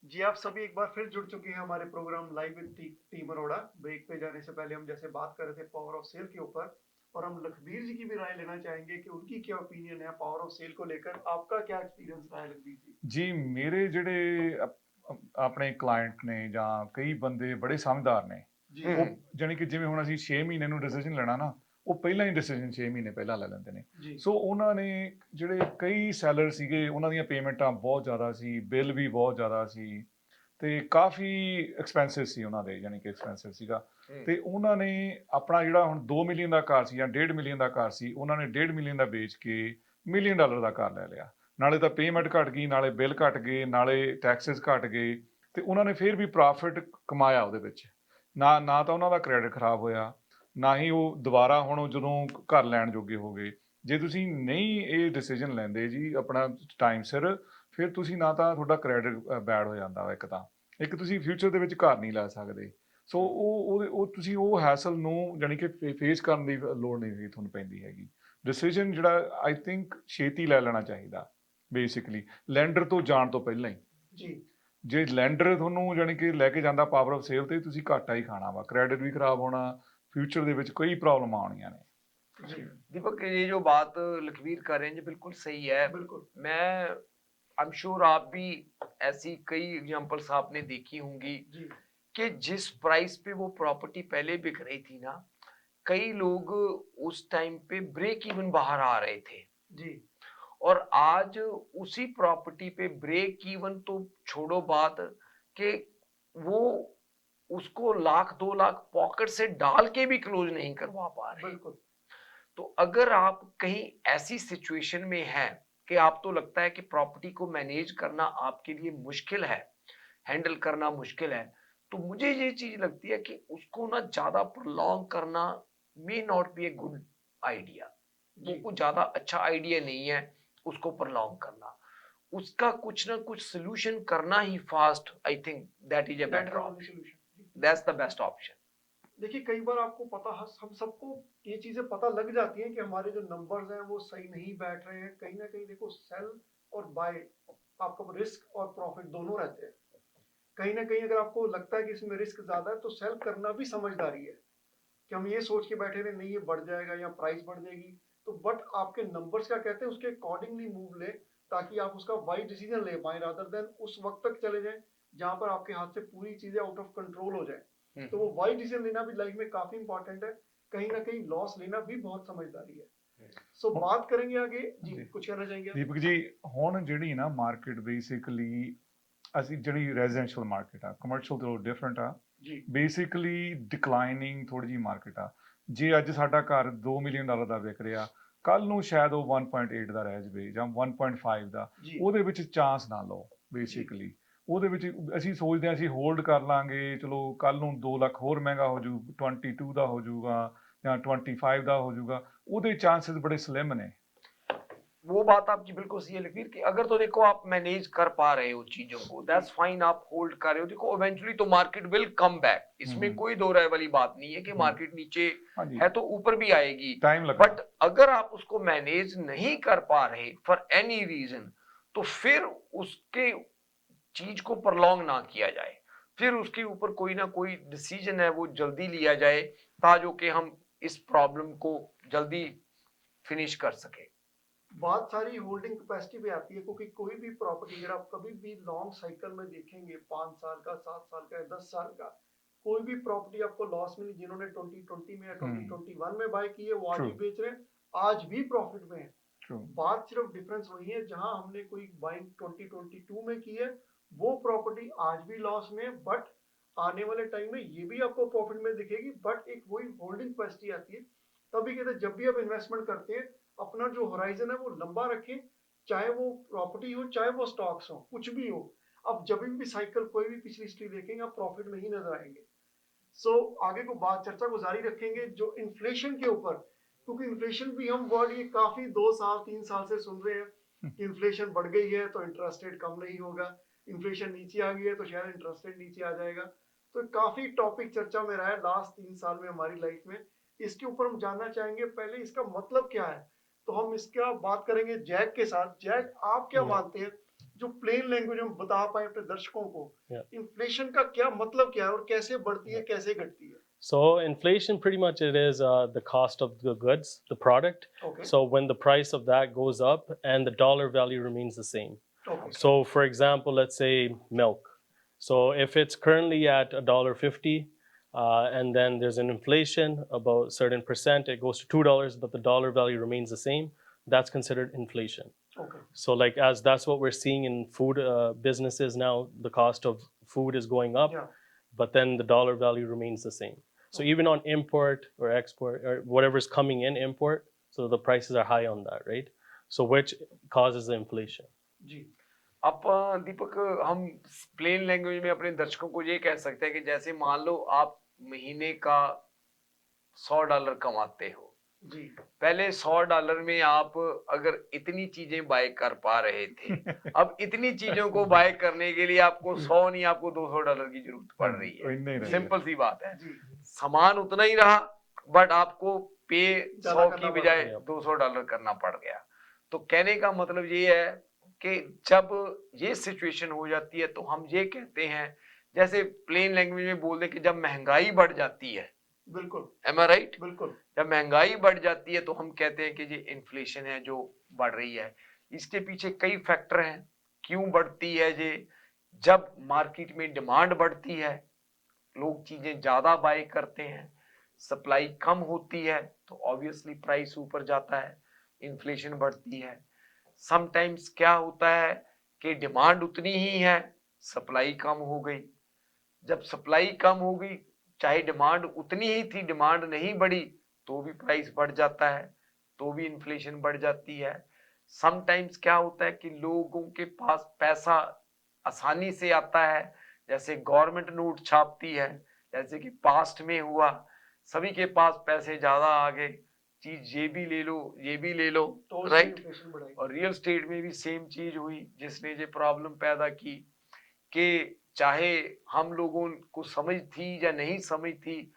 [SPEAKER 1] जी आप सभी एक बार फिर जुड़ चुके हैं हमारे programme live with team Arora. Break पे जाने से पहले हम जैसे बात कर रहे थे पावर ऑफ सेल के ऊपर, और हम लखबीर जी की भी राय लेना चाहेंगे कि उनकी क्या ओपिनियन है पावर ऑफ सेल को लेकर। आपका क्या एक्सपीरियंस रहा है लखबीर जी?
[SPEAKER 6] जी मेरे ਜਿਹੜੇ ਆਪਣੇ ਕਲਾਇੰਟ ਨੇ ਜਾਂ ਕਈ ਬੰਦੇ ਬੜੇ ਸਮਝਦਾਰ ਨੇ,
[SPEAKER 1] जी
[SPEAKER 6] ਉਹ ਜਾਨੀ ਕਿ ਜਿਵੇਂ ਹੁਣ ਅਸੀਂ 6 ਮਹੀਨੇ ਨੂੰ ਡਿਸੀਜਨ ਲੈਣਾ ਨਾ, ਉਹ ਪਹਿਲਾਂ ਹੀ ਡਿਸੀਜਨ 6 ਮਹੀਨੇ ਪਹਿਲਾਂ ਲੈ ਲੈਂਦੇ ਨੇ।
[SPEAKER 1] जी
[SPEAKER 6] ਸੋ ਉਹਨਾਂ ਨੇ ਜਿਹੜੇ ਕਈ ਸੈਲਰ ਸੀਗੇ, ਉਹਨਾਂ ਦੀਆਂ ਪੇਮੈਂਟਾਂ ਬਹੁਤ ਜ਼ਿਆਦਾ ਸੀ, ਬਿੱਲ ਵੀ ਬਹੁਤ ਜ਼ਿਆਦਾ ਸੀ ਤੇ ਕਾਫੀ ਐਕਸਪੈਂਸਿਵ ਸੀ ਉਹਨਾਂ ਦੇ, ਯਾਨੀ ਕਿ ਐਕਸਪੈਂਸਿਵ ਸੀਗਾ। ਤੇ ਉਹਨਾਂ ਨੇ ਆਪਣਾ ਜਿਹੜਾ ਹੁਣ 2 ਮਿਲੀਅਨ ਦਾ ਕਾਰ ਸੀ ਜਾਂ 1.5 ਮਿਲੀਅਨ ਦਾ ਕਾਰ ਸੀ, ਉਹਨਾਂ ਨੇ 1.5 ਮਿਲੀਅਨ ਦਾ ਵੇਚ ਕੇ $1 ਮਿਲੀਅਨ ਦਾ ਕਾਰ ਲੈ ਲਿਆ। ਨਾਲੇ ਤਾਂ ਪੇਮੈਂਟ ਘਟ ਗਈ, ਨਾਲੇ ਬਿੱਲ ਘਟ ਗਏ, ਨਾਲੇ ਟੈਕਸਿਸ ਘਟ ਗਏ, ਤੇ ਉਹਨਾਂ ਨੇ ਫਿਰ ਵੀ ਪ੍ਰੋਫਿਟ ਕਮਾਇਆ ਉਹਦੇ ਵਿੱਚ। ਨਾ ਤਾਂ ਉਹਨਾਂ ਦਾ ਕ੍ਰੈਡਿਟ ਖਰਾਬ ਹੋਇਆ, ਨਾ ਹੀ ਉਹ ਦੁਬਾਰਾ ਹੁਣ ਜਦੋਂ ਘਰ ਲੈਣ ਜੋਗੇ ਹੋ ਗਏ। ਜੇ ਤੁਸੀਂ ਨਹੀਂ ਇਹ ਡਿਸੀਜਨ ਲੈਂਦੇ ਜੀ ਆਪਣਾ ਟਾਈਮ ਸਿਰ, ਫਿਰ ਤੁਸੀਂ ਨਾ ਤਾਂ ਤੁਹਾਡਾ ਕ੍ਰੈਡਿਟ ਬੈਡ ਹੋ ਜਾਂਦਾ ਵਾ, ਇੱਕ ਤੁਸੀਂ ਫਿਊਚਰ ਦੇ ਵਿੱਚ ਘਰ ਨਹੀਂ ਲੈ ਸਕਦੇ। ਸੋ ਉਹ ਤੁਸੀਂ ਉਹ ਹੈਸਲ ਨੂੰ ਜਾਣੀ ਕਿ ਫੇਸ ਕਰਨ ਦੀ ਲੋੜ ਨਹੀਂ ਤੁਹਾਨੂੰ ਪੈਂਦੀ ਹੈਗੀ। ਡਿਸੀਜਨ ਜਿਹੜਾ ਆਈ ਥਿੰਕ ਛੇਤੀ ਲੈ ਲੈਣਾ ਚਾਹੀਦਾ ਬੇਸਿਕਲੀ, ਲੈਂਡਰ ਤੋਂ ਜਾਣ ਤੋਂ ਪਹਿਲਾਂ ਹੀ।
[SPEAKER 1] ਜੀ
[SPEAKER 6] ਜੇ ਲੈਂਡਰ ਤੁਹਾਨੂੰ ਜਾਣੀ ਕਿ ਲੈ ਕੇ ਜਾਂਦਾ ਪਾਵਰ ਆਫ ਸੇਲ ਤੇ, ਤੁਸੀਂ ਘਾਟਾ ਹੀ ਖਾਣਾ ਵਾ, ਕ੍ਰੈਡਿਟ ਵੀ ਖਰਾਬ ਹੋਣਾ, फ्यूचर ਦੇ ਵਿੱਚ कई प्रॉब्लम आनियां ने।
[SPEAKER 1] जी
[SPEAKER 2] दीपक, ये जो बात लखबीर कर रहे हैं जी बिल्कुल सही है।
[SPEAKER 1] बिल्कुल।
[SPEAKER 2] मैं आई एम श्योर आप भी ऐसी कई एग्जांपल्स आपने देखी होंगी
[SPEAKER 1] जी
[SPEAKER 2] कि जिस प्राइस पे वो प्रॉपर्टी पहले बिक रही थी ना, कई लोग उस टाइम पे ब्रेक इवन बाहर आ रहे थे
[SPEAKER 1] जी
[SPEAKER 2] और आज उसी प्रॉपर्टी पे ब्रेक इवन तो छोड़ो बात कि वो उसको 1 लाख 2 लाख पॉकेट से डाल के भी क्लोज नहीं करवा पा रहे।
[SPEAKER 1] बिल्कुल
[SPEAKER 2] तो अगर आप कहीं ऐसी सिचुएशन में हैं कि आप तो लगता है कि प्रॉपर्टी को मैनेज करना आपके लिए मुश्किल है, हैंडल करना मुश्किल है, तो मुझे ये चीज लगती है कि उसको ना ज्यादा प्रोलॉन्ग करना may not be a good idea. वो
[SPEAKER 1] जी
[SPEAKER 2] कुछ ज्यादा अच्छा आइडिया नहीं है उसको प्रोलॉन्ग करना। उसका कुछ ना कुछ सोल्यूशन करना ही fast, I think that is a better option,
[SPEAKER 1] solution.
[SPEAKER 2] That's the best option.
[SPEAKER 1] देखिए कई बार आपको पता हम सबको ये चीजें पता लग जाती हैं कि हमारे जो नंबर्स हैं वो सही नहीं बैठ रहे हैं। कहीं ना कहीं देखो सेल और बाय आपका रिस्क और प्रॉफिट दोनों रहते हैं। कहीं ना कहीं अगर आपको लगता है कि इसमें रिस्क ज्यादा है तो सेल करना भी समझदारी है कि हम ये सोच के बैठे रहे नहीं ये बढ़ जाएगा या प्राइस बढ़ जाएगी। तो बट आपके नंबर्स क्या कहते हैं उसके अकॉर्डिंगली मूव ले ताकि आप उसका वाइज डिसीजन ले पाए रादर देन उस वक्त तक चले जाएं जहां पर आपके हाथ से पूरी चीजें आउट ऑफ कंट्रोल हो जाए। तो वो वाइज डिसीजन लेना भी लाइफ में काफी इंपॉर्टेंट है। कहीं ना कहीं लॉस लेना भी बहुत समझदारी है। सो बात करेंगे आगे जी,
[SPEAKER 6] जी।
[SPEAKER 1] कुछ कहना चाहेंगे आप?
[SPEAKER 6] ਦੀਪਕ ਜੀ ਹੁਣ ਜਿਹੜੀ ਨਾ ਮਾਰਕੀਟ ਬੇਸਿਕਲੀ ਅਸੀਂ ਜਿਹੜੀ ਰੈਜ਼ੀਡੈਂਸ਼ੀਅਲ ਮਾਰਕੀਟ ਆ ਕਮਰਸ਼ੀਅਲ ਤੋਂ ਡਿਫਰੈਂਟ ਆ
[SPEAKER 1] ਜੀ
[SPEAKER 6] ਬੇਸਿਕਲੀ ਡਿਕਲਾਈਨਿੰਗ ਥੋੜੀ ਜਿਹੀ ਮਾਰਕੀਟ ਆ। ਜੇ ਅੱਜ ਸਾਡਾ ਘਰ $2 ਮਿਲੀਅਨ ਦਾ ਵਿਕ ਰਿਹਾ ਕੱਲ ਨੂੰ ਸ਼ਾਇਦ ਉਹ 1.8 ਦਾ ਰਹਿ ਜਾਵੇ ਜਾਂ 1.5 ਦਾ,
[SPEAKER 1] ਜੀ
[SPEAKER 6] ਉਹਦੇ ਵਿੱਚ ਚਾਂਸ ਨਾ ਲਓ ਬੇਸਿਕਲੀ। ਉਹਦੇ ਵਿੱਚ ਅਸੀਂ ਸੋਚਦੇ ਹਾਂ ਅਸੀਂ ਹੋਲਡ ਕਰ ਲਾਂਗੇ, ਚਲੋ ਕੱਲ ਨੂੰ 2 ਲੱਖ ਹੋਰ ਮਹਿੰਗਾ ਹੋ ਜੂ, 22 ਦਾ ਹੋ ਜੂਗਾ ਜਾਂ 25 ਦਾ ਹੋ ਜੂਗਾ, ਉਹਦੇ ਚਾਂसेस बड़े स्लिम ने।
[SPEAKER 2] वो बात आपकी बिल्कुल सही है लखवीर कि अगर तो देखो आप मैनेज कर पा रहे हो चीजों को, दैट्स फाइन, आप होल्ड कर रहे हो। देखो इवेंचुअली तो मार्केट विल कम बैक, इसमें कोई दो राय वाली बात नहीं है कि मार्केट नीचे
[SPEAKER 6] हाँ जी,
[SPEAKER 2] है तो ऊपर भी आएगी,
[SPEAKER 6] टाइम लगेगा।
[SPEAKER 2] बट अगर आप उसको मैनेज नहीं कर पा रहे फॉर एनी रीजन तो फिर उसके चीज को प्रलॉन्ग ना किया जाए, फिर उसके ऊपर कोई ना कोई डिसीजन है वो जल्दी लिया जाए ताकि कि हम इस प्रॉब्लम को जल्दी फिनिश कर सके।
[SPEAKER 1] बात सारी होल्डिंग कैपेसिटी पे आती है क्योंकि कोई भी प्रॉपर्टी अगर आप कभी भी लॉन्ग साइकिल में देखेंगे 5 साल का 7 साल का 10 साल का, कोई भी प्रॉपर्टी आपको लॉस में नहीं। जिन्होंने 2020 में या 2021 में बाय की है वो आज भी
[SPEAKER 6] True.
[SPEAKER 1] बेच रहे हैं, आज भी प्रॉफिट में है।
[SPEAKER 6] True.
[SPEAKER 1] बात सिर्फ डिफरेंस वही है जहां हमने कोई बाइंग 2022 में की है वो प्रॉपर्टी आज भी लॉस में है, बट आने वाले टाइम में ये भी आपको प्रॉफिट में दिखेगी। बट एक वही होल्डिंग कैपेसिटी आती है। तभी कहते हैं जब भी आप इन्वेस्टमेंट करते हैं अपना जो होराइजन है वो लंबा रखें, चाहे वो प्रॉपर्टी हो चाहे वो स्टॉक्स हो कुछ भी हो। अब जब भी साइकिल कोई भी पिछली हिस्ट्री देखेंगे आप प्रॉफिट में ही नजर आएंगे। सो आगे को बात चर्चा को जारी रखेंगे जो इन्फ्लेशन के ऊपर, क्योंकि इन्फ्लेशन भी हम वर्ड ये काफी 2 साल 3 साल से सुन रहे हैं कि इन्फ्लेशन बढ़ गई है तो इंटरेस्ट रेट कम नहीं होगा, इन्फ्लेशन नीचे आ गई है तो शायद इंटरेस्ट रेट नीचे आ जाएगा। तो काफी टॉपिक चर्चा में रहा है लास्ट 3 साल में हमारी लाइफ में। इसके ऊपर हम जानना चाहेंगे पहले इसका मतलब क्या है। तो हम इसका बात करेंगे जैक के साथ। जैक आप क्या मानते हैं जो प्लेन लैंग्वेज में बता पाए अपने दर्शकों को इन्फ्लेशन का क्या मतलब क्या है और कैसे बढ़ती है कैसे घटती है?
[SPEAKER 7] So inflation pretty much it is the cost of the goods, the product.
[SPEAKER 1] Okay.
[SPEAKER 7] So when the price of that goes up and the dollar value remains the same.
[SPEAKER 1] Okay.
[SPEAKER 7] So for example, let's say milk. So if it's currently at $1.50 and then there's an inflation about a certain percent, it goes to $2, but the dollar value remains the same, that's considered inflation.
[SPEAKER 1] Okay.
[SPEAKER 7] So like as that's what we're seeing in food businesses now, the cost of food is going up,
[SPEAKER 1] Yeah.
[SPEAKER 7] but then the dollar value remains the same. So even on import or export or whatever's coming in import, so the prices are high on that, right? So which causes the inflation.
[SPEAKER 1] जी
[SPEAKER 2] अब दीपक हम plane language में अपने दर्शकों को ये कह सकते हैं कि जैसे मान लो आप महीने का $100 कमाते हो,
[SPEAKER 1] जी
[SPEAKER 2] पहले $100 में आप अगर इतनी चीजें बाय कर पा रहे थे, अब इतनी चीजों को बाय करने के लिए आपको 100 नहीं आपको $200 की जरूरत पड़ रही
[SPEAKER 6] इतने ही
[SPEAKER 2] है।
[SPEAKER 6] रह
[SPEAKER 2] सिंपल सी बात है,
[SPEAKER 1] जी
[SPEAKER 2] सामान उतना ही रहा बट आपको पे
[SPEAKER 1] ज्यादा
[SPEAKER 2] 100
[SPEAKER 1] करना
[SPEAKER 2] की
[SPEAKER 1] पड़
[SPEAKER 2] बजाय
[SPEAKER 7] गया।
[SPEAKER 2] $200 करना पड़ गया। तो कहने का मतलब ये है कि जब ये सिचुएशन हो जाती है तो हम ये कहते हैं, जैसे प्लेन लैंग्वेज में बोल दें कि जब महंगाई बढ़ जाती है,
[SPEAKER 1] बिल्कुल
[SPEAKER 2] एम आई राइट,
[SPEAKER 1] बिल्कुल
[SPEAKER 2] जब महंगाई बढ़ जाती है तो हम कहते हैं कि ये इन्फ्लेशन है जो बढ़ रही है। इसके पीछे कई फैक्टर हैं क्यों बढ़ती है ये। जब मार्केट में डिमांड बढ़ती है लोग चीजें ज्यादा बाय करते हैं, सप्लाई कम होती है तो ऑब्वियसली प्राइस ऊपर जाता है, इन्फ्लेशन बढ़ती है। समटाइम्स क्या होता है कि डिमांड उतनी ही है, सप्लाई कम हो गई। जब सप्लाई कम हो गई, चाहे डिमांड उतनी ही थी, डिमांड नहीं बढ़ी तो भी प्राइस बढ़ जाता है, तो भी इन्फ्लेशन बढ़ जाती है। समटाइम्स क्या होता है कि लोगों के पास पैसा आसानी से आता है, जैसे गवर्नमेंट नोट छापती है, जैसे कि पास्ट में हुआ, सभी के पास पैसे ज्यादा आ गए, चीज ये भी ले लो, ये भी ले लो,
[SPEAKER 1] तो
[SPEAKER 2] राइट।
[SPEAKER 1] इन्फ्लेशन बढ़ेगी।
[SPEAKER 2] और रियल स्टेट में भी सेम चीज हुई, जिसने ये प्रॉब्लम पैदा की कि चाहे हम लोगों को समझ थी या नहीं समझ थी,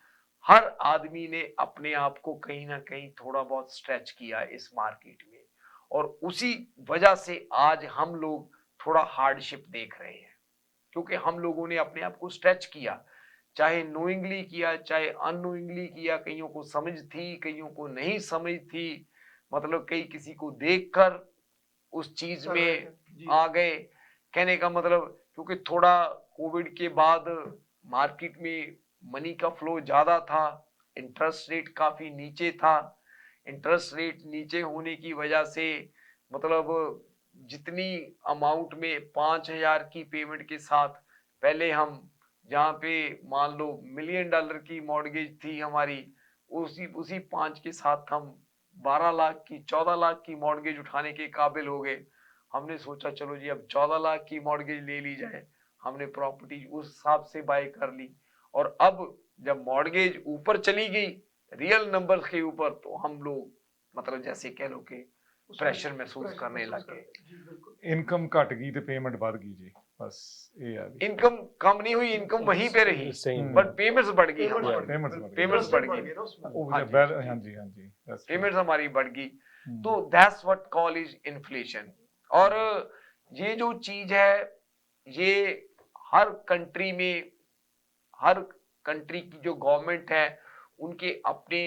[SPEAKER 2] हर आदमी ने अपने आप को कहीं ना कहीं थोड़ा बहुत स्ट्रेच किया इस मार्केट में, और उसी वजह से आज हम लोग थोड़ा हार्डशिप देख रहे हैं, क्योंकि हम लोगों ने अपने आप को स्ट्रेच किया, चाहे नोइंगली किया चाहे अननोइंगली किया। कईयों को समझ थी, कईयों को नहीं समझ थी, मतलब कई किसी को देखकर उस चीज में
[SPEAKER 1] जी।
[SPEAKER 2] आ गए। कहने का मतलब क्योंकि थोड़ा कोविड के बाद मार्केट में मनी का फ्लो ज्यादा था, इंटरेस्ट रेट काफी नीचे था, इंटरेस्ट रेट नीचे होने की वजह से मतलब जितनी अमाउंट में 5,000 की पेमेंट के साथ, पहले हम जहाँ पे मान लो $1 मिलियन की मॉर्गेज थी हमारी, उसी 5 के साथ हम 12 लाख की 14 लाख की मॉर्गेज उठाने के काबिल हो गए। हमने सोचा चलो जी अब 14 लाख की मॉर्गेज ले ली जाए, हमने प्रॉपर्टी उस हिसाब से बाय कर ली। और अब जब मॉर्गेज ऊपर चली गई रियल नंबर्स के ऊपर, तो हम लोग मतलब जैसे कह लो कि प्रेशर महसूस करने लग गए।
[SPEAKER 1] जी बिल्कुल।
[SPEAKER 6] ਇਨਕਮ ਘਟ ਗਈ ਤੇ ਪੇਮੈਂਟ ਵੱਧ ਗਈ ਜੀ, ਬਸ ਇਹ ਆ ਜੀ।
[SPEAKER 2] इनकम कम नहीं हुई, इनकम वहीं पे रही,
[SPEAKER 7] Same.
[SPEAKER 2] बट पेमेंट्स बढ़ गई
[SPEAKER 1] पेमेंट्स
[SPEAKER 2] हमारी,
[SPEAKER 1] बढ़ गई,
[SPEAKER 6] पेमेंट्स बढ़ गई।
[SPEAKER 2] पेमेंट्स बढ़ गई,
[SPEAKER 1] ना उसमें।
[SPEAKER 6] ਉਹ
[SPEAKER 2] हाँ
[SPEAKER 6] ਵੀ
[SPEAKER 2] जी।
[SPEAKER 6] ਬੈਲ ਹਾਂਜੀ ਹਾਂਜੀ that's true।
[SPEAKER 2] पेमेंट्स हमारी बढ़ गई।
[SPEAKER 6] हम्म।
[SPEAKER 2] तो that's what call is inflation. और ये जो चीज है ये हर कंट्री में, हर कंट्री की जो गवर्नमेंट है उनके अपने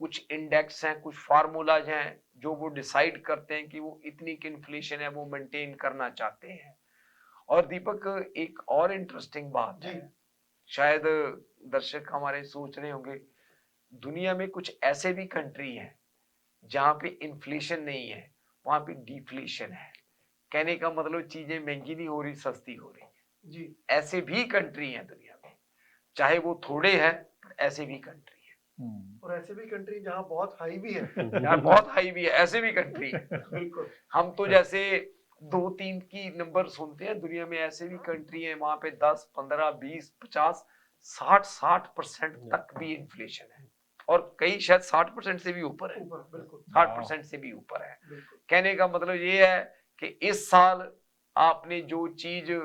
[SPEAKER 2] कुछ इंडेक्स हैं, कुछ फार्मूलाज हैं जो वो डिसाइड करते हैं कि वो इतनी की इन्फ्लेशन है वो मेंटेन करना चाहते हैं। और दीपक एक और इंटरेस्टिंग बात है, शायद दर्शक हमारे सोच रहे होंगे, दुनिया में कुछ ऐसे भी कंट्री हैं जहां पे इन्फ्लेशन नहीं है, वहां पे डिफ्लेशन है। कहने का मतलब चीजें महंगी नहीं हो रही, सस्ती हो रही है।
[SPEAKER 1] जी।
[SPEAKER 2] ऐसे भी कंट्री हैं दुनिया में, चाहे वो थोड़े हैं पर ऐसे भी कंट्री है।
[SPEAKER 1] और ऐसे भी कंट्री जहाँ बहुत हाई भी है।
[SPEAKER 2] यार बहुत हाई भी है, ऐसे भी कंट्री है।
[SPEAKER 1] बिल्कुल।
[SPEAKER 2] हम तो जैसे 2-3 की नंबर सुनते हैं, दुनिया में ऐसे भी कंट्री हैं वहां पे 10, 15, 20, 50, 60% तक भी इन्फ्लेशन है, और कई शायद 60% से भी ऊपर है,
[SPEAKER 1] ऊपर बिल्कुल
[SPEAKER 2] 60% से भी ऊपर है।
[SPEAKER 1] बिल्कुल।
[SPEAKER 2] कहने का मतलब ये है कि इस साल आपने जो चीज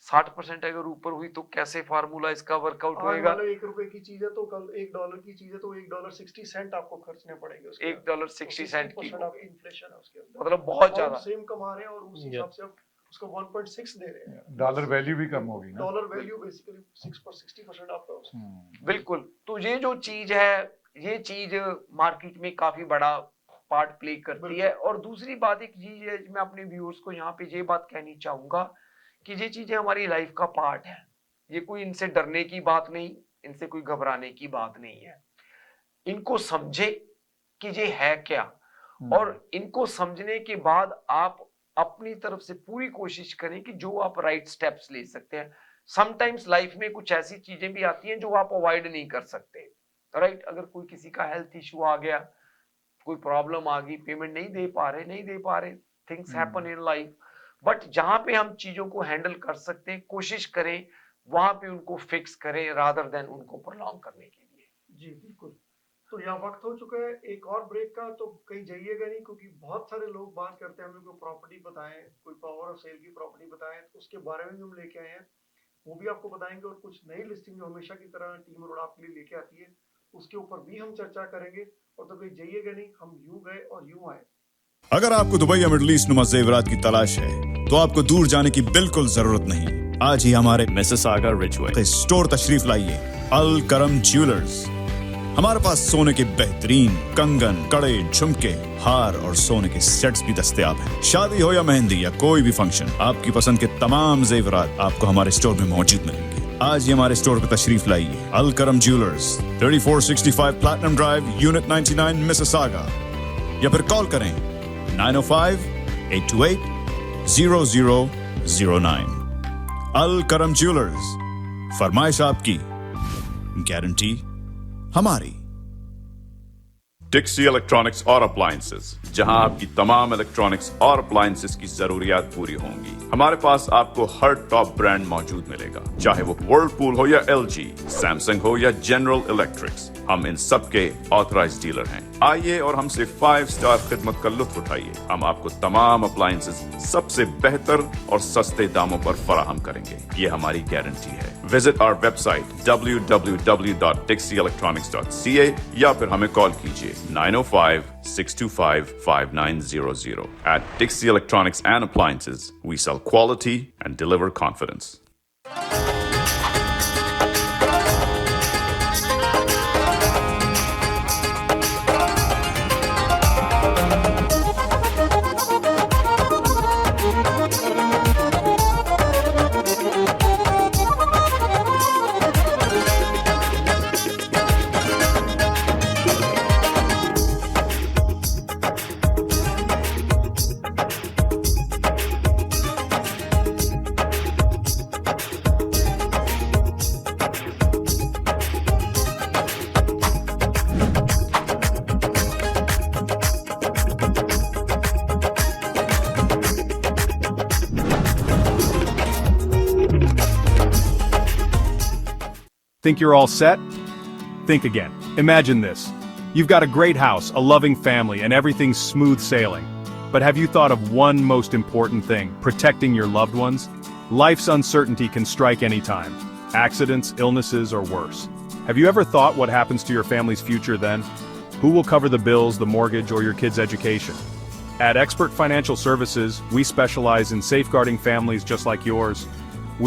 [SPEAKER 2] 60% अगर ऊपर हुई तो कैसे फार्मूला इसका वर्कआउट
[SPEAKER 1] आज
[SPEAKER 2] होएगा।
[SPEAKER 1] मान लो $1 की चीज है तो कल $1 की चीज है तो $1.60 आपको खर्चने पड़ेंगे उसके अंदर।
[SPEAKER 2] $1.60 की
[SPEAKER 1] 60% आपकी इन्फ्लेशन है उसके अंदर।
[SPEAKER 2] मतलब बहुत
[SPEAKER 1] हम
[SPEAKER 2] ज्यादा।
[SPEAKER 1] सेम कमा रहे हैं और उस हिसाब से आप उसको 1.6 दे रहे हैं।
[SPEAKER 6] डॉलर वैल्यू भी कम होगी ना।
[SPEAKER 1] डॉलर वैल्यू बेसिकली 60% आपका उसका।
[SPEAKER 2] बिल्कुल। तो ये जो चीज है, ये चीज मार्केट में काफी बड़ा पार्ट प्ले करती है। और दूसरी बात एक चीज है, मैं अपने व्यूअर्स को यहाँ पे ये बात कहनी चाहूंगा कि ये चीजें हमारी लाइफ का पार्ट है, ये कोई इनसे डरने की बात नहीं, इनसे कोई घबराने की बात नहीं है। इनको समझे कि ये है क्या, और इनको समझने के बाद आप अपनी तरफ से पूरी कोशिश करें कि जो आप राइट स्टेप्स ले सकते हैं। समटाइम्स लाइफ में कुछ ऐसी चीजें भी आती हैं जो आप अवॉइड नहीं कर सकते, राइट। अगर कोई किसी का हेल्थ इशू आ गया, कोई प्रॉब्लम आ गई, पेमेंट नहीं दे पा रहे, things happen in life, but जहां पे हम चीजों को हैंडल कर सकते हैं, कोशिश करें वहां पे उनको फिक्स करें रादर देन उनको प्रोलॉन्ग करने के लिए।
[SPEAKER 1] जी बिल्कुल। तो यहाँ वक्त हो चुका है एक और ब्रेक का, तो कहीं जाइएगा नहीं, क्योंकि बहुत सारे लोग बात करते हैं, हम लोग को प्रॉपर्टी बताएं, कोई पावर ऑफ सेल की प्रॉपर्टी बताएं, तो उसके बारे में भी हम लेके आए हैं, वो भी आपको बताएंगे। और कुछ नई लिस्टिंग जो हमेशा की तरह टीम अरोड़ा आपके लिए लेके आती है, उसके ऊपर भी हम चर्चा करेंगे। और तो कहीं जाइएगा नहीं, हम यूं गए और यूं आए।
[SPEAKER 3] अगर आपको दुबई या मिडल ईस्ट नुमा जेवरात की तलाश है तो आपको दूर जाने की बिल्कुल जरूरत नहीं। आज ही हमारे मिसिसागा रिचवे स्टोर तशरीफ लाइए, अल करम ज्वेलर्स। हमारे पास सोने के बेहतरीन कंगन, कड़े, झुमके, हार और सोने के सेट्स भी दस्तयाब हैं। शादी हो या मेहंदी या कोई भी फंक्शन, आपकी पसंद के तमाम जेवरात आपको हमारे स्टोर में मौजूद मिलेंगे। आज ही हमारे स्टोर पर तशरीफ लाइए। अल करम jewellers, 3465 platinum drive, unit 99, Mississauga, या फिर कॉल करें 905-828-0009। अल करम ज्वेलर्स, फरमाइश आपकी, गारंटी हमारी।
[SPEAKER 8] डिक्सी इलेक्ट्रॉनिक्स और अप्लायंसेस, जहां आपकी तमाम इलेक्ट्रॉनिक्स और अप्लायंसेस की जरूरियात पूरी होंगी। हमारे पास आपको हर टॉप ब्रांड मौजूद मिलेगा, चाहे वो वर्लपूल हो या एलजी, सैमसंग हो या जनरल इलेक्ट्रिक्स। हम इन सब के ऑथराइज्ड डीलर हैं। आइए और हमसे 5 स्टार खिदमत का लुत्फ उठाइए। हम आपको तमाम अप्लायंसेस सबसे बेहतर और सस्ते दामों पर फराहम करेंगे, ये हमारी गारंटी है। विजिट आवर वेबसाइट www.dixieelectronics.ca या फिर हमें कॉल कीजिए 905-625-5900. At Dixie Electronics and Appliances, we sell quality and deliver confidence.
[SPEAKER 4] Think you're all set? Think again. Imagine this. You've got a great house, a loving family, and everything's smooth sailing. But have you thought of one most important thing, protecting your loved ones? Life's uncertainty can strike anytime. Accidents, illnesses, or worse. Have you ever thought what happens to your family's future then? Who will cover the bills, the mortgage, or your kids' education? At Expert Financial Services, we specialize in safeguarding families just like yours.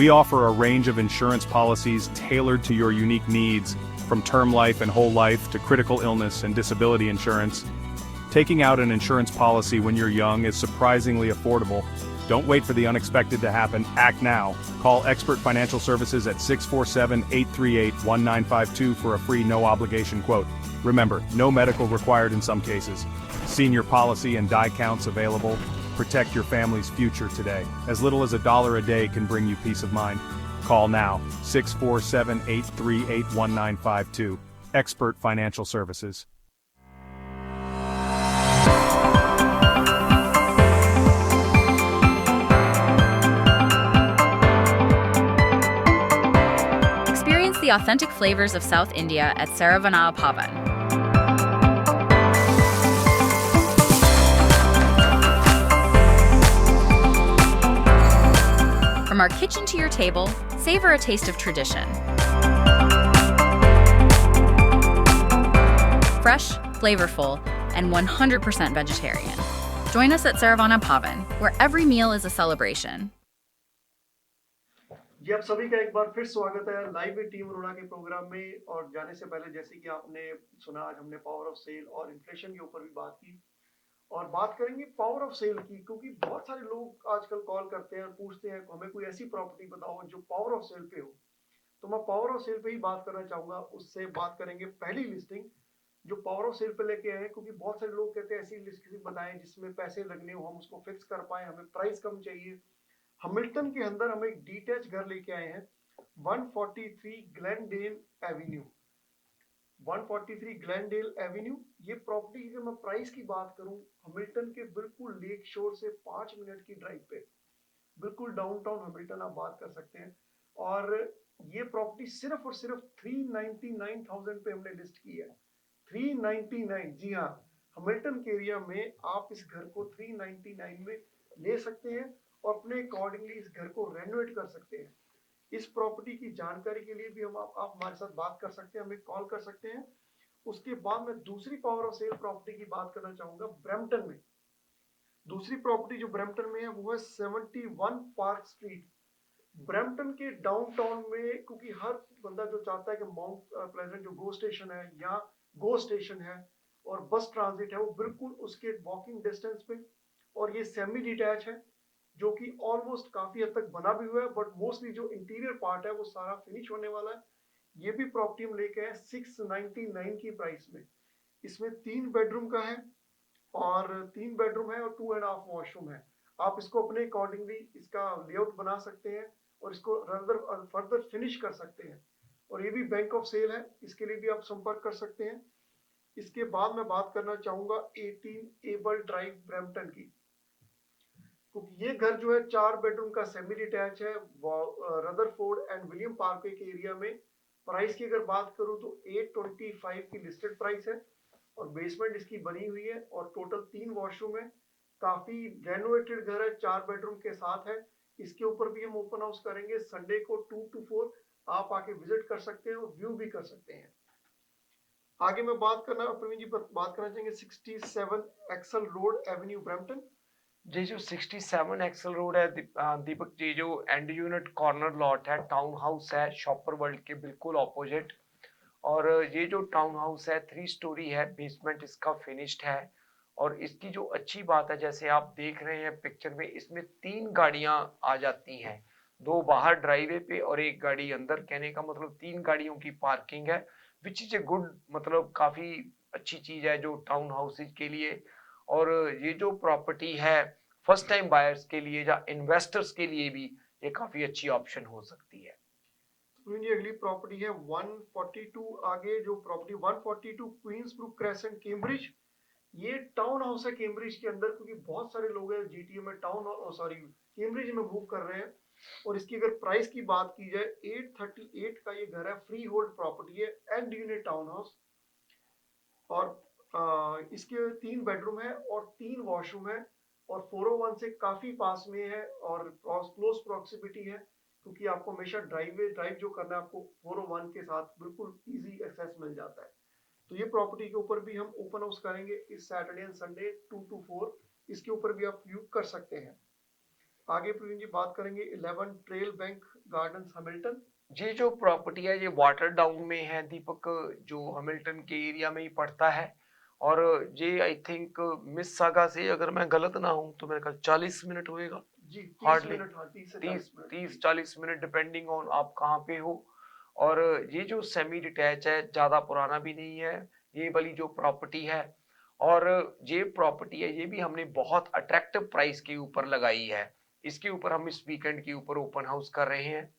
[SPEAKER 4] We offer a range of insurance policies tailored to your unique needs, from term life and whole life to critical illness and disability insurance. Taking out an insurance policy when you're young is surprisingly affordable. Don't wait for the unexpected to happen. Act now. Call Expert Financial Services at 647-838-1952 for a free no-obligation quote. Remember, no medical required in some cases. Senior policy and die counts available. Protect your family's future today. As little as $1 a day can bring you peace of mind. Call now, 647-838-1952. Expert Financial Services.
[SPEAKER 5] Experience the authentic flavors of South India at Saravana Pavan. From our kitchen to your table, savor a taste of tradition. Fresh, flavorful, and 100% vegetarian. Join us at Saravana Pavan, where every meal is a celebration.
[SPEAKER 1] जी, आप सभी का एक बार फिर स्वागत है live with team Arora के programme में। और जाने से पहले, जैसे कि आपने सुना, आज हमने पावर ऑफ सेल और इन्फ्लेशन के ऊपर भी बात की, और बात करेंगे पावर ऑफ सेल की, क्योंकि बहुत सारे लोग आजकल कॉल करते हैं और पूछते हैं हमें कोई ऐसी प्रॉपर्टी बताओ जो पावर ऑफ सेल पे हो। तो मैं पावर ऑफ सेल पे ही बात करना चाहूंगा। उससे बात करेंगे पहली लिस्टिंग जो पावर ऑफ सेल पे लेके आए हैं, क्योंकि बहुत सारे लोग कहते हैं ऐसी लिस्टिंग बताएं जिसमें पैसे लगने हो, हम उसको फिक्स कर पाए, हमें प्राइस कम चाहिए। हैमिल्टन के अंदर हम एक डीटैच घर लेके आए हैं, 143 ग्लेनडेल एवेन्यू। 143 ग्लेनडेल एवेन्यू, ये प्रॉपर्टी की मैं प्राइस की बात करूं, हैमिल्टन के बिल्कुल लेक शोर से 5 मिनट की ड्राइव पे, बिल्कुल डाउनटाउन हैमिल्टन आप बात कर सकते हैं। और ये प्रॉपर्टी सिर्फ और सिर्फ 399,000 पे हमने लिस्ट की है। 399, जी हाँ, हैमिल्टन के एरिया में आप इस घर को 399 में ले सकते हैं और अपने अकॉर्डिंगली इस घर को रेनोवेट कर सकते हैं। इस प्रॉपर्टी की जानकारी के लिए भी आप हमारे साथ बात कर सकते हैं, हमें कॉल कर सकते हैं। उसके बाद मैं दूसरी पावर ऑफ सेल प्रॉपर्टी की बात करना चाहूंगा ब्रैम्पटन में। दूसरी प्रॉपर्टी जो ब्रैम्पटन में है वो है 71 पार्क स्ट्रीट। ब्रैम्पटन के डाउनटाउन में, क्योंकि हर बंदा जो चाहता है कि माउंट प्लेजेंट जो गो स्टेशन है या गो स्टेशन है और बस ट्रांजिट है, वो बिल्कुल उसके वॉकिंग डिस्टेंस पे, और ये सेमी डिटैच है। जो कि ऑलमोस्ट काफी हद तक बना भी हुआ है, बट मोस्टली जो इंटीरियर पार्ट है वो सारा फिनिश होने वाला है। ये भी प्रॉपर्टी हम लेके आए 699 की प्राइस में। इसमें 3 बेडरूम का है और 3 बेडरूम है और 2.5 वॉशरूम है। आप इसको अपने अकॉर्डिंगली इसका लेआउट बना सकते हैं और इसको फर्दर फिनिश कर सकते हैं। और ये भी बैंक ऑफ सेल है, इसके लिए भी आप संपर्क कर सकते हैं। इसके बाद मैं बात करना चाहूंगा 18 एबल ड्राइव ब्रैम्पटन की, क्योंकि ये घर जो है 4 बेडरूम का सेमी डिटैच है रदरफोर्ड एंड विलियम पार्क के एरिया में। प्राइस की अगर बात करूं तो 825 की लिस्टेड प्राइस है और बेसमेंट इसकी बनी हुई है और टोटल 3 वॉशरूम है। काफी रेनोवेटेड घर है, 4 बेडरूम के साथ है। इसके ऊपर भी हम ओपन हाउस करेंगे संडे को 2 to 4, आप आके विजिट कर सकते हैं और व्यू भी कर सकते हैं। आगे मैं बात करना चाहेंगे 67 एक्सल रोड एवेन्यू ब्रैम्पटन।
[SPEAKER 2] ये जो 67 एक्सल रोड है दीपक जी, जो एंड यूनिट कॉर्नर लॉट है, टाउन हाउस है शॉपर वर्ल्ड के बिल्कुल ऑपोजिट। और ये जो टाउन हाउस है 3 स्टोरी है, बेसमेंट इसका फिनिश्ड है। और इसकी जो अच्छी बात है, जैसे आप देख रहे हैं पिक्चर में, इसमें 3 गाड़ियां आ जाती हैं, 2 बाहर ड्राइवे पे और 1 गाड़ी अंदर। कहने का मतलब 3 गाड़ियों की पार्किंग है, विच इज ए गुड, मतलब काफी अच्छी चीज है जो टाउन हाउसेज के लिए। और ये जो प्रॉपर्टी है फर्स्ट टाइम बायर्स के लिए या इन्वेस्टर्स के लिए भी ये काफी अच्छी ऑप्शन हो सकती है।
[SPEAKER 1] ये अगली प्रॉपर्टी है 142, आगे जो property 142 Queens Brook Crescent Cambridge. ये टाउन हाउस है कैम्ब्रिज के अंदर, क्योंकि बहुत सारे लोग हैं जीटीए में कैम्ब्रिज में मूव कर रहे हैं। और इसकी अगर प्राइस की बात की जाए 838 का ये घर है, फ्री होल्ड प्रॉपर्टी है, एंड यूनिट टाउन हाउस। और इसके 3 बेडरूम है और 3 वॉशरूम है और 401 से काफी पास में है और क्लोज प्रॉक्सिमिटी है, क्योंकि आपको हमेशा ड्राइव जो करना है आपको 401 के साथ बिल्कुल इजी एक्सेस मिल जाता है। तो ये प्रॉपर्टी के ऊपर भी हम ओपन हाउस करेंगे इस सैटरडे एंड संडे 2 to 4, इसके ऊपर भी आप व्यू कर सकते हैं। आगे प्रवीण जी बात करेंगे 11 ट्रेल बैंक गार्डन्स हैमिल्टन।
[SPEAKER 2] ये जो प्रॉपर्टी है ये वाटर डाउन में है दीपक, जो हैमिल्टन के एरिया में ही पड़ता है। और ये आई थिंक मिस्सागा से, अगर मैं गलत ना हूं तो मेरे ख्याल 40 मिनट होएगा
[SPEAKER 1] जी, 30
[SPEAKER 2] हार्डली,
[SPEAKER 1] मिनट, हाँ
[SPEAKER 2] 30-40 मिनट डिपेंडिंग ऑन आप कहाँ पे हो। और ये जो सेमी डिटैच है, ज्यादा पुराना भी नहीं है ये वाली जो प्रॉपर्टी है। और ये प्रॉपर्टी है, ये भी हमने बहुत अट्रैक्टिव प्राइस के ऊपर लगाई है। इसके ऊपर हम इस वीकेंड के ऊपर ओपन हाउस कर रहे हैं।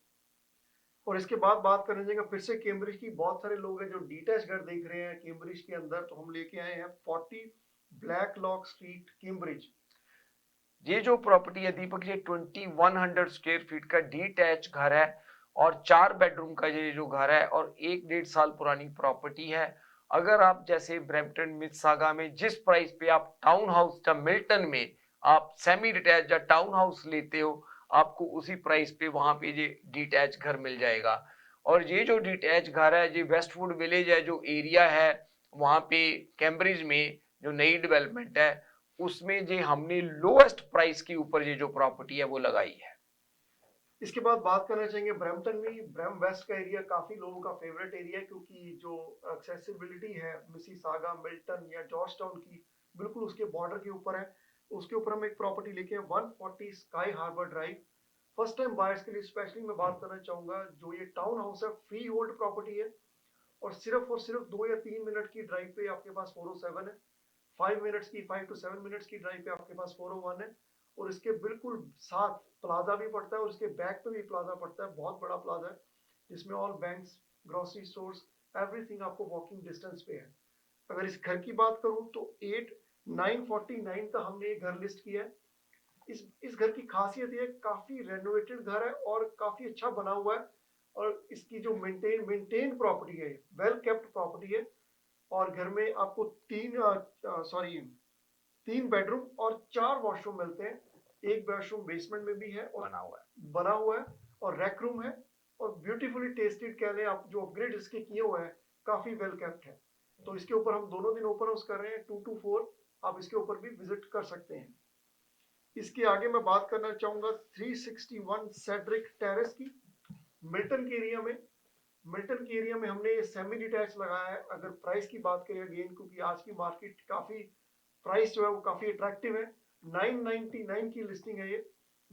[SPEAKER 1] और इसके बाद बात करने जाएंगे फिर से कैम्ब्रिज की। बहुत सारे लोग हैं जो डिटैच घर देख रहे हैं कैम्ब्रिज के अंदर, तो हम लेके आए हैं 40 ब्लैक लॉक स्ट्रीट कैम्ब्रिज।
[SPEAKER 2] ये जो प्रॉपर्टी है दीपक, ये 2100 स्क्वायर फीट का डिटैच घर है और 4 बेडरूम का ये जो घर है और 1-1.5 साल पुरानी प्रॉपर्टी है। अगर आप जैसे ब्रैम्पटन मिस्सागा में जिस प्राइस पे आप टाउन हाउस या मिल्टन में आप सेमी डिटैच या टाउन हाउस लेते हो, आपको उसी प्राइस पे वहां पे ये डिटैच घर मिल जाएगा। और ये जो डिटैच घर है, ये वेस्टवुड विलेज है जो एरिया है वहां पे कैम्ब्रिज में, जो नई डेवलपमेंट है उसमें जे हमने लोएस्ट प्राइस के ऊपर ये जो प्रॉपर्टी है वो लगाई है।
[SPEAKER 1] इसके बाद बात करना चाहेंगे ब्रैम्पटन में। ब्रैम वेस्ट का एरिया काफी लोगों का फेवरेट एरिया है, क्योंकि जो एक्सेसिबिलिटी है मिसिसागा, मिल्टन या जॉर्ज टाउन की, बिल्कुल उसके बॉर्डर के ऊपर है। उसके ऊपर हम एक प्रॉपर्टी लेके 140 Sky Harbour Drive. First time buyers के लिए स्पेशली मैं बात करना चाहूंगा, जो ये टाउन हाउस है फ्री होल्ड प्रॉपर्टी है और सिर्फ 2 या 3 मिनट की ड्राइव पे आपके पास 407 है, 5 to 7 मिनट्स की ड्राइव पे आपके पास 401 है। और इसके बिल्कुल साथ प्लाजा भी पड़ता है और इसके बैक पे भी प्लाजा पड़ता है, बहुत बड़ा प्लाजा है जिसमें all banks, grocery stores, everything आपको वॉकिंग डिस्टेंस पे है। अगर इस घर की बात करूं तो 8949 का हमने ये घर लिस्ट किया है। इस घर की खासियत ये काफी रेनोवेटेड घर है और काफी अच्छा बना हुआ है। और इसकी जो मेंटेन प्रॉपर्टी है, वेल केप्ट प्रॉपर्टी है। और घर में आपको 3 बेडरूम और 4 वॉशरूम मिलते हैं। एक वॉशरूम बेसमेंट में भी है और बना हुआ है और रैक रूम है और ब्यूटीफुली टेस्टेड कह लें आप, जो अपग्रेड इसके किए हुए हैं काफी वेल केप्ट है। तो इसके ऊपर हम दोनों दिन ओपन हाउस कर रहे हैं 2 to 4, आप इसके ऊपर भी विजिट कर सकते हैं। इसके आगे मैं बात करना चाहूंगा 361 सेड्रिक टेरेस की, मिल्टन के एरिया में। मिल्टन के एरिया में हमने सेमी डिटैच लगाया है। अगर प्राइस की बात करें अगेन, क्योंकि आज की मार्केट काफी प्राइस जो है वो काफी अट्रैक्टिव है, 999 की लिस्टिंग है ये।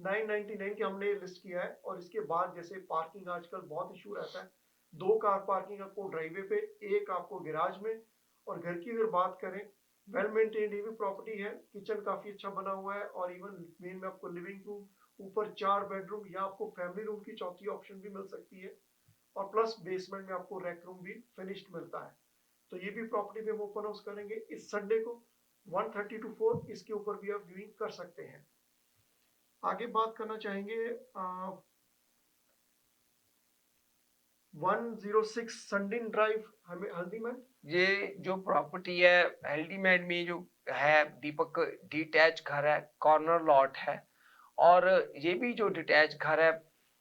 [SPEAKER 1] 999 की हमने लिस्ट किया है। और इसके बाद जैसे पार्किंग आजकल बहुत इशू रहता है, 2 कार पार्किंग आपको ड्राइवे पे, 1 आपको गैराज में। और घर की अगर बात करें, वेल मेंटेन्ड ये भी प्रॉपर्टी है, किचन काफी अच्छा बना हुआ है और इवन मेन में आपको लिविंग रूम, ऊपर 4 बेडरूम या आपको फैमिली रूम की चौथी ऑप्शन भी मिल सकती है। और प्लस बेसमेंट में आपको रैक रूम भी फिनिश्ड मिलता है। तो ये भी प्रॉपर्टी पे हम ओपन हाउस करेंगे इस संडे को 1:30 to 4, इसके ऊपर भी आप व्यूइंग कर सकते हैं। आगे बात करना चाहेंगे 106 सनडिन ड्राइव हमें हल्दी में।
[SPEAKER 2] ये जो प्रॉपर्टी है हेल्डीमैड में जो है दीपक, डिटैच घर है, कॉर्नर लॉट है। और ये भी जो डिटैच घर है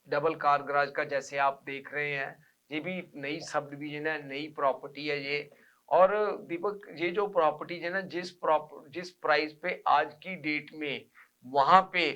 [SPEAKER 2] डबल कार गराज का, जैसे आप देख रहे हैं, ये भी नई सब डिवीजन है, नई प्रॉपर्टी है ये। और दीपक ये जो प्रॉपर्टी है ना, जिस प्राइस पे आज की डेट में वहां पे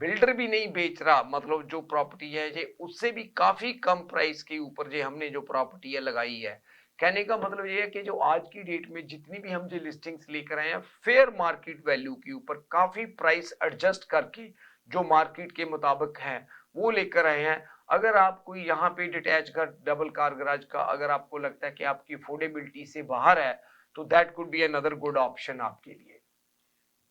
[SPEAKER 2] बिल्डर भी नहीं बेच रहा, मतलब जो प्रॉपर्टी है ये उससे भी काफी कम प्राइस के ऊपर ये हमने जो प्रॉपर्टी है लगाई है। कहने का मतलब ये है कि जो आज की डेट में जितनी भी हम जो लिस्टिंग्स लेकर आए हैं फेयर मार्केट वैल्यू के ऊपर काफी प्राइस एडजस्ट करके जो मार्केट के मुताबिक है वो लेकर आए हैं। अगर आप कोई यहाँ पे डिटैच घर डबल कार गराज का अगर आपको लगता है कि आपकी अफोर्डेबिलिटी से बाहर है, तो that could be another good option आपके लिए।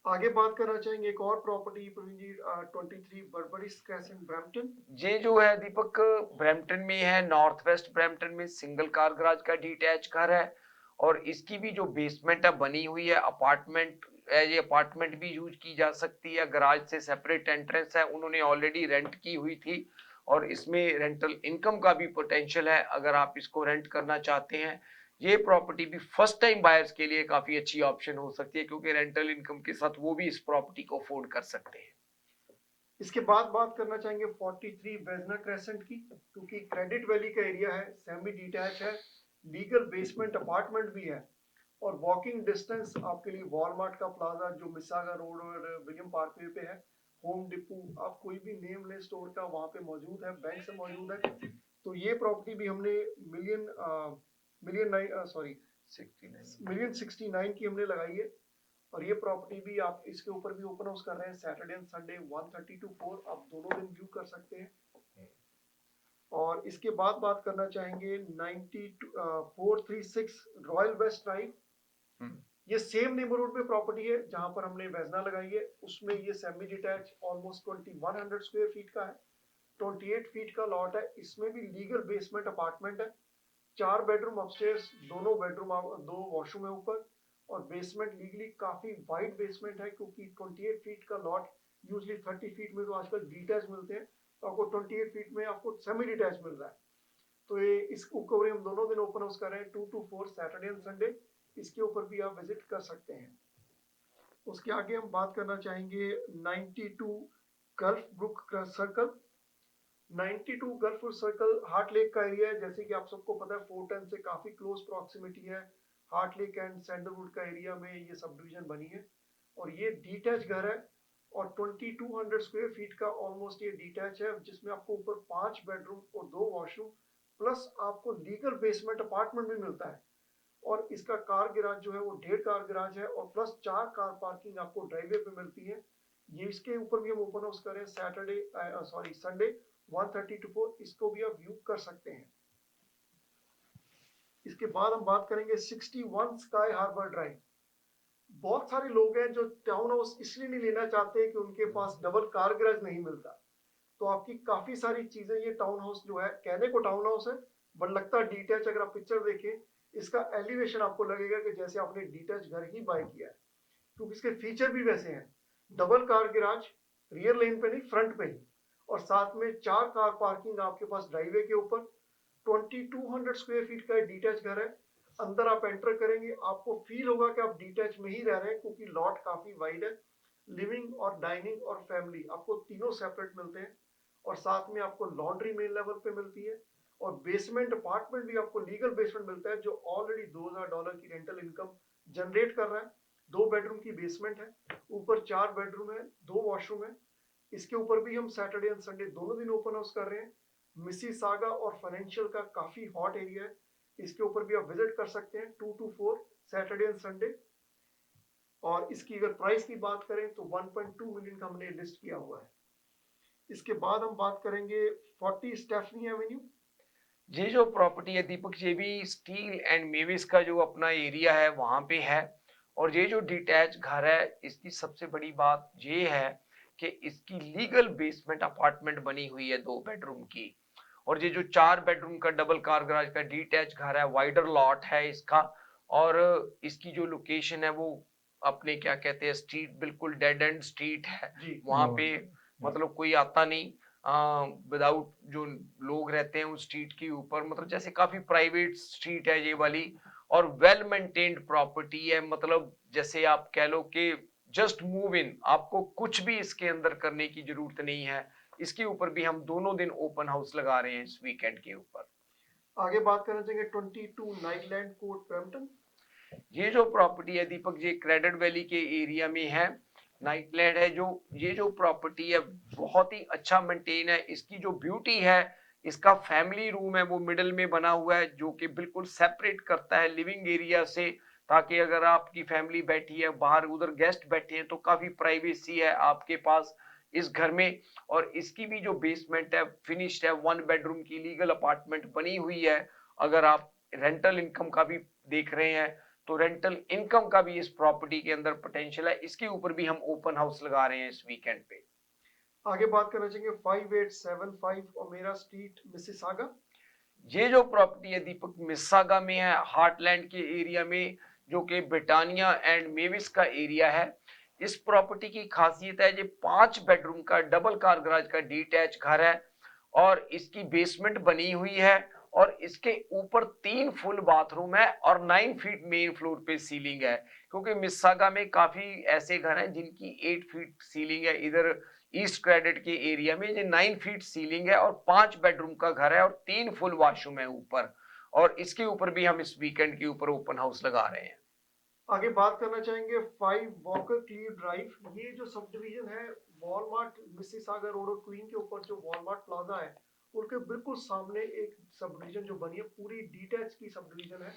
[SPEAKER 1] आगे बात करना चाहेंगे एक और प्रॉपर्टी 23 बर्बरी क्रेसेंट ब्रैम्पटन।
[SPEAKER 2] ये जो है दीपक ब्रैम्पटन में है, नॉर्थ वेस्ट ब्रैम्पटन में सिंगल कार गराज का डिटैच घर है। और इसकी भी जो बेसमेंट है बनी हुई है अपार्टमेंट, ये अपार्टमेंट भी यूज की जा सकती है। गराज से सेपरेट एंट्रेंस है, उन्होंने ऑलरेडी रेंट की हुई थी और इसमें रेंटल इनकम का भी पोटेंशियल है अगर आप इसको रेंट करना चाहते हैं। ये प्रॉपर्टी भी फर्स्ट टाइम बायर्स के लिए काफी अच्छी ऑप्शन हो सकती है, क्योंकि रेंटल इनकम के साथ वो भी इस प्रॉपर्टी को अफोर्ड कर सकते हैं।
[SPEAKER 1] इसके बाद बात करना चाहेंगे 43 वेजना क्रेसेंट की, क्योंकि क्रेडिट वैली का एरिया है, सेमी डिटैच है, लीगल बेसमेंट अपार्टमेंट भी है और वॉकिंग डिस्टेंस आपके लिए वॉलमार्ट का प्लाजा जो मिसागा रोड और विलियम पार्कवे पे है, होम डिपो, आप कोई भी नेम ले स्टोर का वहाँ पे मौजूद है, बैंक से मौजूद है। तो ये प्रॉपर्टी भी हमने मिलियन 69 की हमने लगाई है। और ये प्रॉपर्टी भी आप इसके ऊपर भी ओपन हाउस कर रहे हैं सैटरडे एंड संडे 1:30 to 4, आप दोनों दिन व्यू कर सकते हैं। और इसके बाद बात करना चाहेंगे 436 रॉयल वेस्ट ड्राइव। ये सेम नेबरहुड में प्रॉपर्टी है जहां पर हमने वेजना लगाई है, उसमें ये semi detach almost 2100 square feet का है, 28 फीट का लॉट है। इसमें भी लीगल बेसमेंट अपार्टमेंट है, 4 बेडरूम अपस्टेयर्स, दोनों बेडरूम 2 वॉशरूम है ऊपर। और बेसमेंट लीगली काफी वाइड बेसमेंट है, क्योंकि 28 फीट का लॉट यूजली 30 फीट में तो आजकल डिटैच मिलते हैं, तो आपको 28 फीट में आपको सेमी डिटैच मिल रहा है। तो ये इसको कवर हम दोनों दिन ओपन हाउस कर रहे हैं 2 to 4 सैटरडे एंड संडे, इसके ऊपर भी आप विजिट कर सकते हैं। उसके आगे हम बात करना चाहेंगे 92 Gulf Brook Circle. 92 Gulf Brook Circle Heart Lake का एरिया है, जैसे कि आप सबको पता है 410 से काफी क्लोज प्रॉक्सिमिटी है, हार्ट लेक एंड सैंडलवुड का एरिया में ये सब डिवीजन बनी है। और ये डिटैच घर है और 2200 स्क्वायर फीट का ऑलमोस्ट ये डिटैच है, जिसमें आपको ऊपर 5 बेडरूम और 2 वॉशरूम प्लस आपको लीगल बेसमेंट अपार्टमेंट भी मिलता है। और इसका कार गैराज जो है वो 1.5 कार गैराज है और प्लस 4 कार पार्किंग आपको ड्राइवे पे मिलती है। ये इसके ऊपर भी हम ओपन हाउस करें संडे 1:30 to 4, इसको भी आप व्यू कर सकते हैं। इसके बाद हम बात करेंगे 61 स्काई हार्बर ड्राइव। बहुत सारे लोग हैं जो टाउन हाउस इसलिए नहीं लेना चाहते कि उनके पास डबल कार गैराज नहीं मिलता, तो आपकी काफी सारी चीजें ये टाउन हाउस जो है, कहने को टाउन हाउस है बट लगता डिटैच। अगर आप पिक्चर देखें इसका एलिवेशन आपको लगेगा कि जैसे आपने डिटैच घर ही बाय किया है, क्योंकि इसके फीचर भी वैसे हैं। डबल कार गैराज, रियर लेन पे नहीं फ्रंट पे ही, और साथ में 4 कार पार्किंग आपके पास ड्राइवे के ऊपर। 2200 स्क्वायर फीट का डिटैच घर है। अंदर आप एंटर करेंगे आपको फील होगा कि आप डिटैच में ही रह रहे हैं, क्योंकि लॉट काफी वाइड है। लिविंग और डाइनिंग और फैमिली आपको तीनों सेपरेट मिलते हैं और साथ में आपको लॉन्ड्री मेन लेवल पे मिलती है और बेसमेंट अपार्टमेंट भी आपको लीगल बेसमेंट मिलता है, जो ऑलरेडी $2000 की रेंटल इनकम जनरेट कर रहा है। 2 बेडरूम की बेसमेंट है, ऊपर 4 बेडरूम है, 2 वॉशरूम है। इसके ऊपर भी हम सैटरडे एंड संडे दोनों दिन ओपन हाउस कर रहे हैं। मिसिसागा और फाइनेंशियल का काफी हॉट एरिया है, इसके ऊपर भी आप विजिट कर सकते हैं 2 to 4 सैटरडे एंड संडे। और इसकी अगर प्राइस की बात करें तो 1.2 मिलियन का हमने लिस्ट किया हुआ है। इसके बाद हम बात करेंगे 40 स्टेफनी एवेन्यू।
[SPEAKER 2] ये जो प्रॉपर्टी है दीपक, ये भी स्टील एंड मेविस का जो अपना एरिया है वहां पे है। और ये जो डिटैच घर है, इसकी सबसे बड़ी बात ये है कि इसकी लीगल बेसमेंट अपार्टमेंट बनी हुई है 2 बेडरूम की। और ये जो 4 बेडरूम का डबल कार गराज का डिटैच घर है, वाइडर लॉट है इसका। और इसकी जो लोकेशन है वो अपने क्या कहते हैं, स्ट्रीट बिल्कुल डेड एंड स्ट्रीट है
[SPEAKER 1] जी।
[SPEAKER 2] वहां पे, मतलब कोई आता नहीं विदाउट जो लोग रहते हैं उस स्ट्रीट के ऊपर, मतलब जैसे काफी प्राइवेट स्ट्रीट है ये वाली। और वेल मेंटेन्ड प्रॉपर्टी है, मतलब जैसे आप कह लो कि जस्ट मूव इन, आपको कुछ भी इसके अंदर करने की जरूरत नहीं है। इसके ऊपर भी हम दोनों दिन ओपन हाउस लगा रहे हैं इस वीकेंड के ऊपर।
[SPEAKER 1] आगे बात करना चाहेंगे 22 नाइटलैंड कोर्ट ब्रैम्पटन।
[SPEAKER 2] ये जो प्रॉपर्टी है दीपक, ये क्रेडिट वैली के एरिया में है, नाइटलैंड है जो। ये जो प्रॉपर्टी है बहुत ही अच्छा मेंटेन है। इसकी जो ब्यूटी है, इसका फैमिली रूम है वो मिडिल में बना हुआ है, जो कि बिल्कुल सेपरेट करता है लिविंग एरिया से, ताकि अगर आपकी फैमिली बैठी है बाहर, उधर गेस्ट बैठे हैं, तो काफी प्राइवेसी है आपके पास इस घर में। और इसकी भी जो बेसमेंट है फिनिश्ड है, 1 बेडरूम की लीगल अपार्टमेंट बनी हुई है। अगर आप रेंटल इनकम का भी देख रहे हैं तो रेंटल इनकम का भी इस प्रॉपर्टी के अंदर पोटेंशियल है। इसके ऊपर भी हम ओपन हाउस लगा रहे हैं इस वीकेंड पे।
[SPEAKER 1] आगे बात करना चाहेंगे 5875 ओमेरा स्ट्रीट मिसिसागा।
[SPEAKER 2] ये जो प्रॉपर्टी है दीपक, मिसिसागा में है, हार्टलैंड के एरिया में, जो कि ब्रिटानिया एंड मेविस का एरिया है। इस प्रॉपर्टी की खासियत है ये 5 बेडरूम का डबल कार गराज का डिटैच घर है। और इसकी बेसमेंट बनी हुई है, और इसके ऊपर 3 फुल बाथरूम है, और 9 फीट मेन फ्लोर पे सीलिंग है। क्योंकि मिसिसागा में काफी ऐसे घर हैं जिनकी 8 फीट सीलिंग है। इधर ईस्ट क्रेडिट के एरिया में ये 9 फीट सीलिंग है, और 5 बेडरूम का घर है, और 3 फुल वॉशरूम है ऊपर। और इसके ऊपर भी हम इस वीकेंड के ऊपर ओपन हाउस लगा रहे हैं।
[SPEAKER 1] आगे बात करना चाहेंगे 5 वॉकर क्लीव ड्राइव। ये जो सब डिवीजन है वॉलमार्ट मिसिसागा रोड और क्वीन के ऊपर जो वॉलमार्ट प्लाजा है उनके बिल्कुल सामने एक सब डिवीजन जो बनी है, पूरी डिटैच की सब डिवीजन है।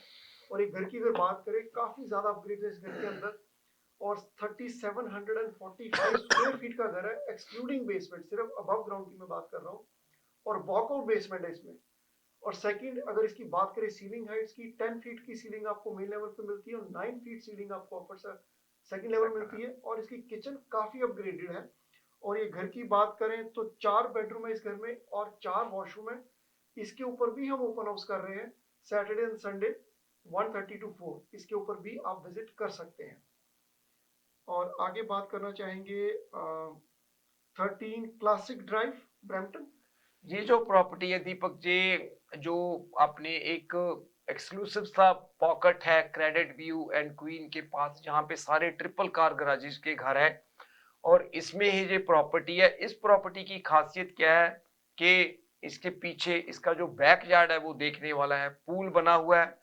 [SPEAKER 1] और एक घर की अगर बात करें, काफी ज्यादा अपग्रेड है इस घर के अंदर। और 3745 स्क्वायर फीट का घर है, एक्सक्लूडिंग बेसमेंट, सिर्फ अबव ग्राउंड की मैं बात कर रहा हूँ। और वॉकआउट बेसमेंट है इसमें। और सेकंड, अगर इसकी बात करें सीलिंग हाइट्स की, 10 फीट की सीलिंग आपको मेन लेवल पे मिलती है, और 9 फीट सीलिंग आपको अपर सेकंड लेवल मिलती है। और इसकी किचन काफी अपग्रेडेड है। और ये घर की बात करें तो 4 बेडरूम है इस घर में, और 4 वॉशरूम है। इसके ऊपर भी हम ओपन हाउस कर रहे हैं सैटरडे एंड संडे 1:30 to 4। इसके ऊपर भी आप विजिट कर सकते हैं। और आगे बात करना चाहेंगे 13 क्लासिक ड्राइव ब्रैम्पटन।
[SPEAKER 2] ये जो प्रॉपर्टी है दीपक, ये जो आपने एक एक्सक्लूसिव सा पॉकेट है क्रेडिट व्यू एंड क्वीन के पास, जहाँ पे सारे ट्रिपल कार गराजेस के घर है। और इसमें ही ये प्रॉपर्टी है। इस प्रॉपर्टी की खासियत क्या है कि इसके पीछे इसका जो बैक यार्ड है वो देखने वाला है, पूल बना हुआ है।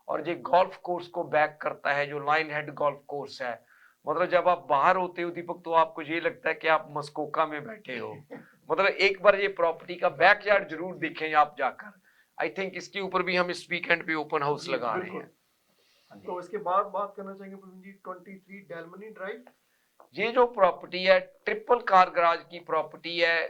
[SPEAKER 2] और ये गोल्फ कोर्स को बैक करता है, जो लाइन हेड गोल्फ कोर्स है। मतलब जब आप बाहर होते हो दीपक, तो आपको ये लगता है कि आप मस्कोका में बैठे हो। मतलब एक बार ये प्रॉपर्टी का बैक यार्ड जरूर देखें आप जाकर। आई थिंक इसके ऊपर भी हम इस वीकेंड पे ओपन हाउस लगा रहे हैं।
[SPEAKER 1] तो इसके बाद बात करना चाहेंगे प्रवीण जी 23 डेलमनी ड्राइव।
[SPEAKER 2] ये जो प्रॉपर्टी है ट्रिपल कार गराज की प्रॉपर्टी है,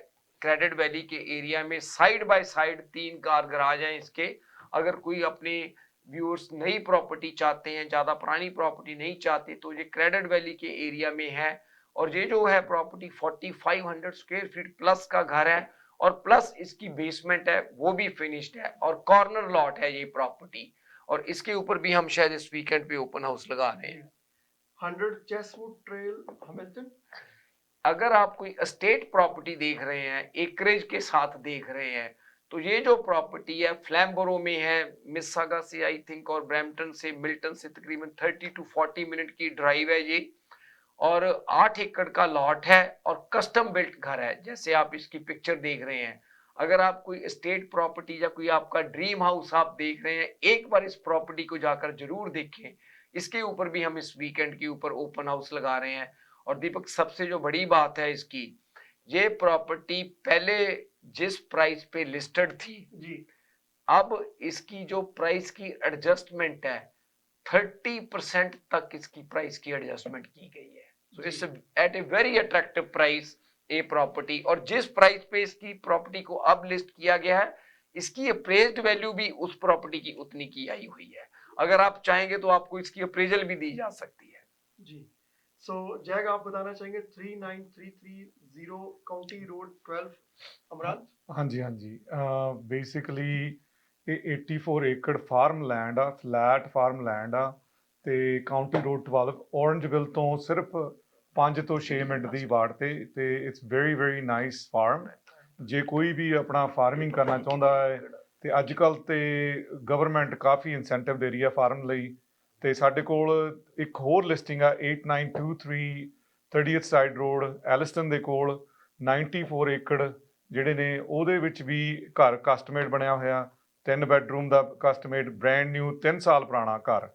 [SPEAKER 2] क्रेडिट वैली के एरिया में। Side by side 3 car garage हैं इसके। अगर कोई अपने व्यूअर्स नई प्रॉपर्टी चाहते हैं, ज्यादा पुरानी प्रॉपर्टी नहीं चाहते, तो ये क्रेडिट वैली के एरिया में है। और ये जो है प्रॉपर्टी 4500 स्क्वायर फीट प्लस का घर है, और प्लस इसकी बेसमेंट है वो भी फिनिश्ड है, और कॉर्नर लॉट है ये प्रॉपर्टी। और इसके ऊपर भी हम शायद इस वीकेंड पे ओपन हाउस लगा रहे हैं।
[SPEAKER 1] 100 चेस्टवुड ट्रेल हैमिल्टन।
[SPEAKER 2] अगर आप कोई एस्टेट प्रॉपर्टी देख रहे हैं, एकरेज के साथ देख रहे हैं, तो ये जो प्रॉपर्टी है फ्लैम्बोरो में है। मिसिसागा से आई थिंक और ब्रैम्पटन से, मिल्टन से तकरीबन 30 to 40 मिनट की ड्राइव है ये। और 8 एकड़ का लॉट है, और कस्टम बिल्ट घर है, जैसे आप इसकी पिक्चर देख रहे हैं। अगर आप कोई एस्टेट प्रॉपर्टी या कोई आपका ड्रीम हाउस आप देख रहे हैं, एक बार इस प्रॉपर्टी को जाकर जरूर देखें। इसके ऊपर भी हम इस वीकेंड के ऊपर ओपन हाउस लगा रहे हैं। और दीपक, सबसे जो बड़ी बात है इसकी, ये प्रॉपर्टी पहले जिस प्राइस पे लिस्टेड थी
[SPEAKER 1] जी,
[SPEAKER 2] अब इसकी जो प्राइस की एडजस्टमेंट है 30% तक इसकी प्राइस की एडजस्टमेंट की गई है। So it's at a very attractive price. A property, और जिस प्राइस पे इसकी प्रॉपर्टी को अब लिस्ट किया गया है इसकी अप्रेज्ड वैल्यू भी उस प्रॉपर्टी की उतनी की आई हुई है। अगर आप चाहेंगे तो आपको इसकी अप्रेजल भी दी जा सकती है।
[SPEAKER 1] जी। सो जैग, आप बताना चाहेंगे 39330 काउंटी रोड 12 अमरान?
[SPEAKER 6] ਹਾਂਜੀ ਹਾਂਜੀ ਬੇਸਿਕਲੀ ਇਹ 84 ਏਕੜ ਫਾਰਮ ਲੈਂਡ ਆ, ਫਲੈਟ ਫਾਰਮ ਲੈਂਡ ਆ, ਤੇ ਕਾਉਂਟੀ ਰੋਡ 12 ਔਰੰਜਵਿਲ ਤੋਂ ਸਿਰਫ 5 ਤੋਂ 6 ਮਿੰਟ ਦੀ ਵਾਟ ਤੇ it's very very nice farm. ਜੇ ਕੋਈ ਵੀ ਆਪਣਾ ਫਾਰਮਿੰਗ ਕਰਨਾ ਚਾਹੁੰਦਾ ਹੈ ਤੇ ਅੱਜ ਕੱਲ੍ਹ ਤੇ ਗਵਰਨਮੈਂਟ ਕਾਫੀ ਇਨਸੈਂਟਿਵ ਦੇ ਰਹੀ ਹੈ ਫਾਰਮ ਲਈ। ਤੇ ਸਾਡੇ ਕੋਲ ਇੱਕ ਹੋਰ ਲਿਸਟਿੰਗ ਆ 8923 30th ਸਾਈਡ ਰੋਡ ਐਲਿਸਟਨ ਦੇ ਕੋਲ 94 ਏਕੜ ਜਿਹੜੇ ਨੇ, ਉਹਦੇ ਵਿੱਚ ਵੀ ਘਰ ਕਸਟਮੇਡ ਬਣਿਆ ਹੋਇਆ, 3 ਬੈਡਰੂਮ ਦਾ ਕਸਟਮੇਡ ਬ੍ਰੈਂਡ ਨਿਊ 3 ਸਾਲ ਪੁਰਾਣਾ ਘਰ।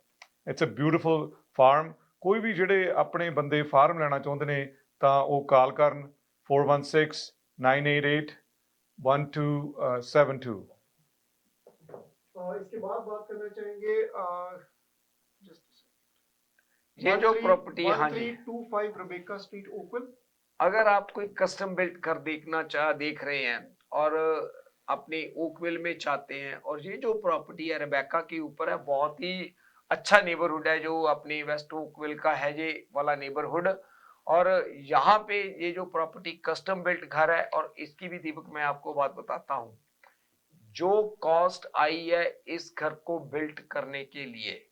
[SPEAKER 6] It's a beautiful farm. ਕੋਈ ਵੀ ਜਿਹੜੇ ਆਪਣੇ ਬੰਦੇ ਫਾਰਮ ਲੈਣਾ ਚਾਹੁੰਦੇ ਨੇ ਤਾਂ ਉਹ ਕਾਲ ਕਰਨ 4169881272।
[SPEAKER 1] इसके बाद बात करना चाहेंगे
[SPEAKER 2] ये जो प्रॉपर्टी, हाँ जी,
[SPEAKER 1] 1325 रबेका स्ट्रीट ओकविल।
[SPEAKER 2] अगर आप कोई कस्टम बिल्ट घर देख रहे हैं और अपने ओकविल में चाहते हैं, और ये जो प्रॉपर्टी है रेबेका के ऊपर है, बहुत ही अच्छा नेबरहुड है जो अपने वेस्ट ओकविल का है ये वाला नेबरहुड। और यहाँ पे ये जो प्रॉपर्टी कस्टम बिल्ट घर है, और इसकी भी दीपक मैं आपको बात बताता हूँ, जो कॉस्ट आई है इस घर को बिल्ट करने के लिए,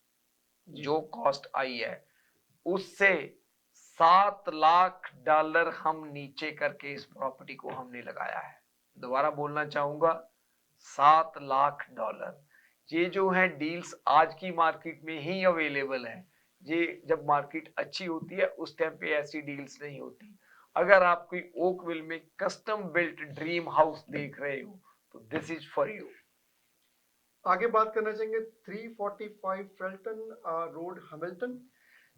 [SPEAKER 2] जो कॉस्ट आई है उससे $7 लाख हम नीचे करके इस प्रॉपर्टी को हमने लगाया है। दोबारा बोलना चाहूंगा, $7 लाख। ये जो है डील्स आज की मार्केट में ही अवेलेबल है। ये जब मार्केट अच्छी होती है उस टाइम पे ऐसी डील्स नहीं होती। अगर आप कोई ओकविल में कस्टम बिल्ट ड्रीम हाउस देख रहे हो तो दिस इज फॉर यू।
[SPEAKER 1] आगे बात करना चाहेंगे 345 फेल्टन रोड हैमिल्टन।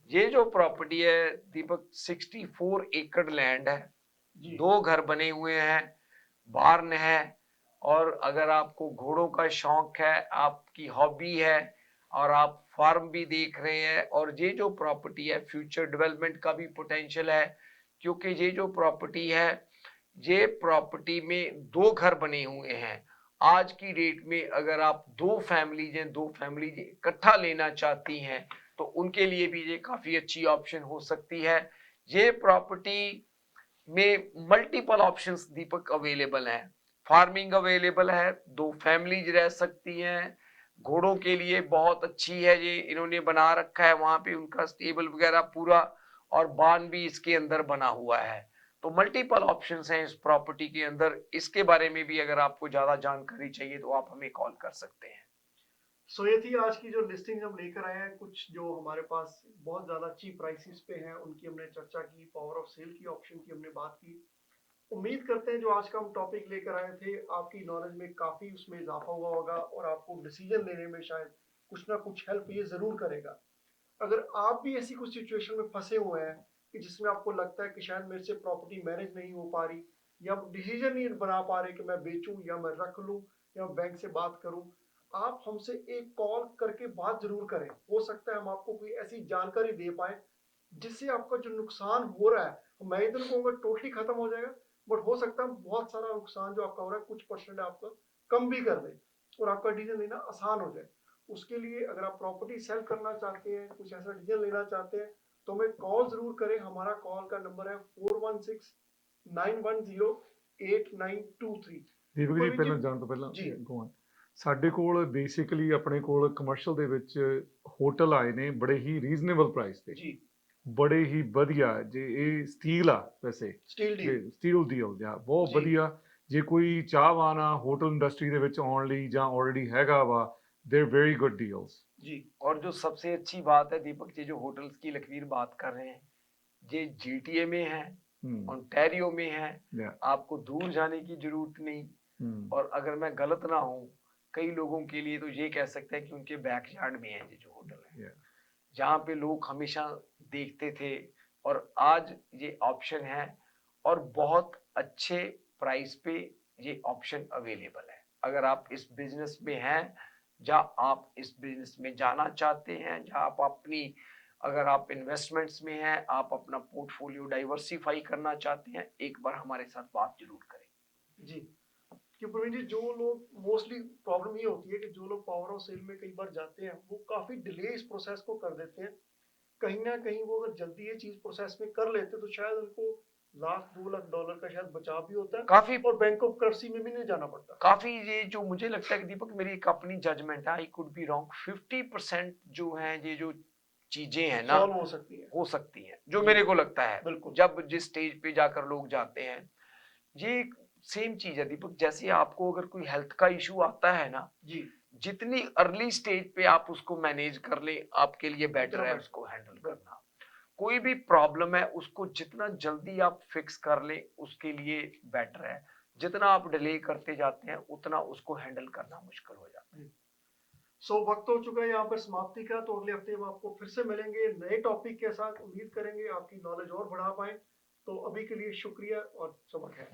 [SPEAKER 2] ये जो प्रॉपर्टी है दीपक 64 एकड़ लैंड है, 2 घर बने हुए हैं, बार्न है, और अगर आपको घोड़ों का शौक है, आपकी हॉबी है और आप फार्म भी देख रहे हैं, और ये जो प्रॉपर्टी है फ्यूचर डेवलपमेंट का भी पोटेंशियल है, क्योंकि ये जो प्रॉपर्टी है ये प्रॉपर्टी में 2 घर बने हुए हैं। आज की डेट में अगर आप 2 फैमिलीज इकट्ठा लेना चाहती हैं तो उनके लिए भी ये काफी अच्छी ऑप्शन हो सकती है। ये प्रॉपर्टी में मल्टीपल ऑप्शंस दीपक अवेलेबल हैं। फार्मिंग अवेलेबल है, 2 फैमिलीज रह सकती हैं, घोड़ों के लिए बहुत अच्छी है, ये इन्होंने बना रखा है वहां पे उनका स्टेबल वगैरह पूरा, और बान भी इसके अंदर बना हुआ है। तो मल्टीपल ऑप्शंस हैं इस प्रॉपर्टी के अंदर। इसके बारे में भी अगर आपको ज्यादा जानकारी चाहिए तो आप हमें कॉल कर सकते हैं।
[SPEAKER 1] सो ये थी आज की जो लिस्टिंग हम लेकर आए हैं। कुछ जो हमारे पास बहुत ज्यादा चीप प्राइसेस पे हैं उनकी हमने चर्चा की, पावर ऑफ सेल की ऑप्शन की हमने बात की। उम्मीद करते हैं जो आज का हम टॉपिक लेकर आए थे आपकी नॉलेज में काफी उसमें इजाफा हुआ होगा और आपको डिसीजन लेने में शायद कुछ ना कुछ हेल्प ये जरूर करेगा। अगर आप भी ऐसी कुछ सिचुएशन में फंसे हुए हैं कि जिसमें आपको लगता है कि शायद मेरे से प्रॉपर्टी मैनेज नहीं हो पा रही, या डिसीजन नहीं बना पा रहे कि मैं बेचूं या मैं रख लूं या बैंक से बात करूं, आप हमसे एक कॉल करके बात जरूर करें। हो सकता है हम आपको कोई ऐसी जानकारी दे पाए जिससे आपका जो नुकसान हो रहा है, मैं इधर कहूँगा टोटली खत्म हो जाएगा, बट हो सकता है बहुत सारा नुकसान जो आपका हो रहा है कुछ परसेंट आपका कम भी कर दे और आपका डिसीजन लेना आसान हो जाए। उसके लिए अगर आप प्रॉपर्टी सेल करना चाहते हैं, कुछ ऐसा डिसीजन लेना चाहते हैं तो हमें कॉल जरूर करें। हमारा कॉल का नंबर है 4169108923।
[SPEAKER 6] ਦੀਪਕ ਜੀ ਪਹਿਲਾਂ ਜਾਣ ਤੋਂ ਪਹਿਲਾਂ ਸਾਡੇ ਕੋਲ ਬੇਸਿਕਲੀ ਆਪਣੇ ਕੋਲ ਕਮਰਸ਼ੀਅਲ ਦੇ ਵਿੱਚ ਹੋਟਲ ਆਏ ਨੇ ਬੜੇ ਹੀ ਰੀਜ਼ਨੇਬਲ ਪ੍ਰਾਈਸ ਤੇ
[SPEAKER 1] ਜੀ,
[SPEAKER 6] ਬੜੇ ਹੀ ਵਧੀਆ। ਜੇ ਇਹ ਸਟੀਲ ਆ, ਵੈਸੇ
[SPEAKER 1] ਸਟੀਲ
[SPEAKER 6] ਡੀਲ ਜਾਂ ਬਹੁਤ ਵਧੀਆ। ਜੇ ਕੋਈ ਚਾਹਵਾਨ ਆ ਹੋਟਲ ਇੰਡਸਟਰੀ ਦੇ ਵਿੱਚ ਆਉਣ ਲਈ ਜਾਂ ਆਲਰੇਡੀ ਹੈਗਾ ਵਾ, they're very good deals
[SPEAKER 2] जी। और जो सबसे अच्छी बात है दीपक जी, जो होटल्स की लखवीर बात कर रहे हैं, ये GTA में है, ओंटारियो में है, आपको दूर जाने की जरूरत नहीं। और अगर मैं गलत ना हूँ, कई लोगों के लिए तो ये कह सकते हैं कि उनके बैकयार्ड में है ये जो होटल है, जहाँ पे लोग हमेशा देखते थे, और आज ये ऑप्शन है और बहुत अच्छे प्राइस पे ये ऑप्शन अवेलेबल है। अगर आप इस बिजनेस में हैं, जहाँ आप इस बिजनेस में जाना चाहते हैं, जहाँ आप अपनी अगर आप इन्वेस्टमेंट्स में हैं, आप अपना पोर्टफोलियो डाइवर्सिफाई करना चाहते हैं, एक बार हमारे साथ बात जरूर करें।
[SPEAKER 1] जी, कि प्रवीण जी, जो लोग मोस्टली प्रॉब्लम ये होती है कि जो लोग पावर ऑफ सेल में कई बार जाते हैं वो काफी डिले इस प्रोसेस को कर देते हैं। कहीं ना कहीं वो अगर जल्दी ये चीज प्रोसेस में कर लेते तो शायद उनको $1,00,000-2 लाख का शायद बचाव भी होता है
[SPEAKER 2] काफी
[SPEAKER 1] और बैंक ऑफ कर्सी में भी नहीं जाना पड़ता।
[SPEAKER 2] काफी ये जो मुझे लगता है कि दीपक, मेरी एक अपनी जजमेंट है, आई कुड बी रॉन्ग, 50% जो है ये जो चीजें हैं ना
[SPEAKER 1] सॉल्व हो सकती है
[SPEAKER 2] जो मेरे को लगता है
[SPEAKER 1] बिल्कुल।
[SPEAKER 2] जब जिस स्टेज पे जाकर लोग जाते हैं, ये सेम चीज है दीपक। जैसे आपको अगर कोई हेल्थ का इशू आता है ना,
[SPEAKER 1] जी,
[SPEAKER 2] जितनी अर्ली स्टेज पे आप उसको मैनेज कर ले, आपके लिए बेटर है उसको हैंडल करना। कोई भी प्रॉब्लम है उसको जितना जल्दी आप फिक्स कर ले उसके लिए बेटर है। जितना आप डिले करते जाते हैं उतना उसको हैंडल करना मुश्किल हो जाता है।
[SPEAKER 1] सो वक्त हो चुका है यहाँ पर समाप्ति का। तो अगले हफ्ते हम आपको फिर से मिलेंगे नए टॉपिक के साथ। उम्मीद करेंगे आपकी नॉलेज और बढ़ा पाए। तो अभी के लिए शुक्रिया और सबक है।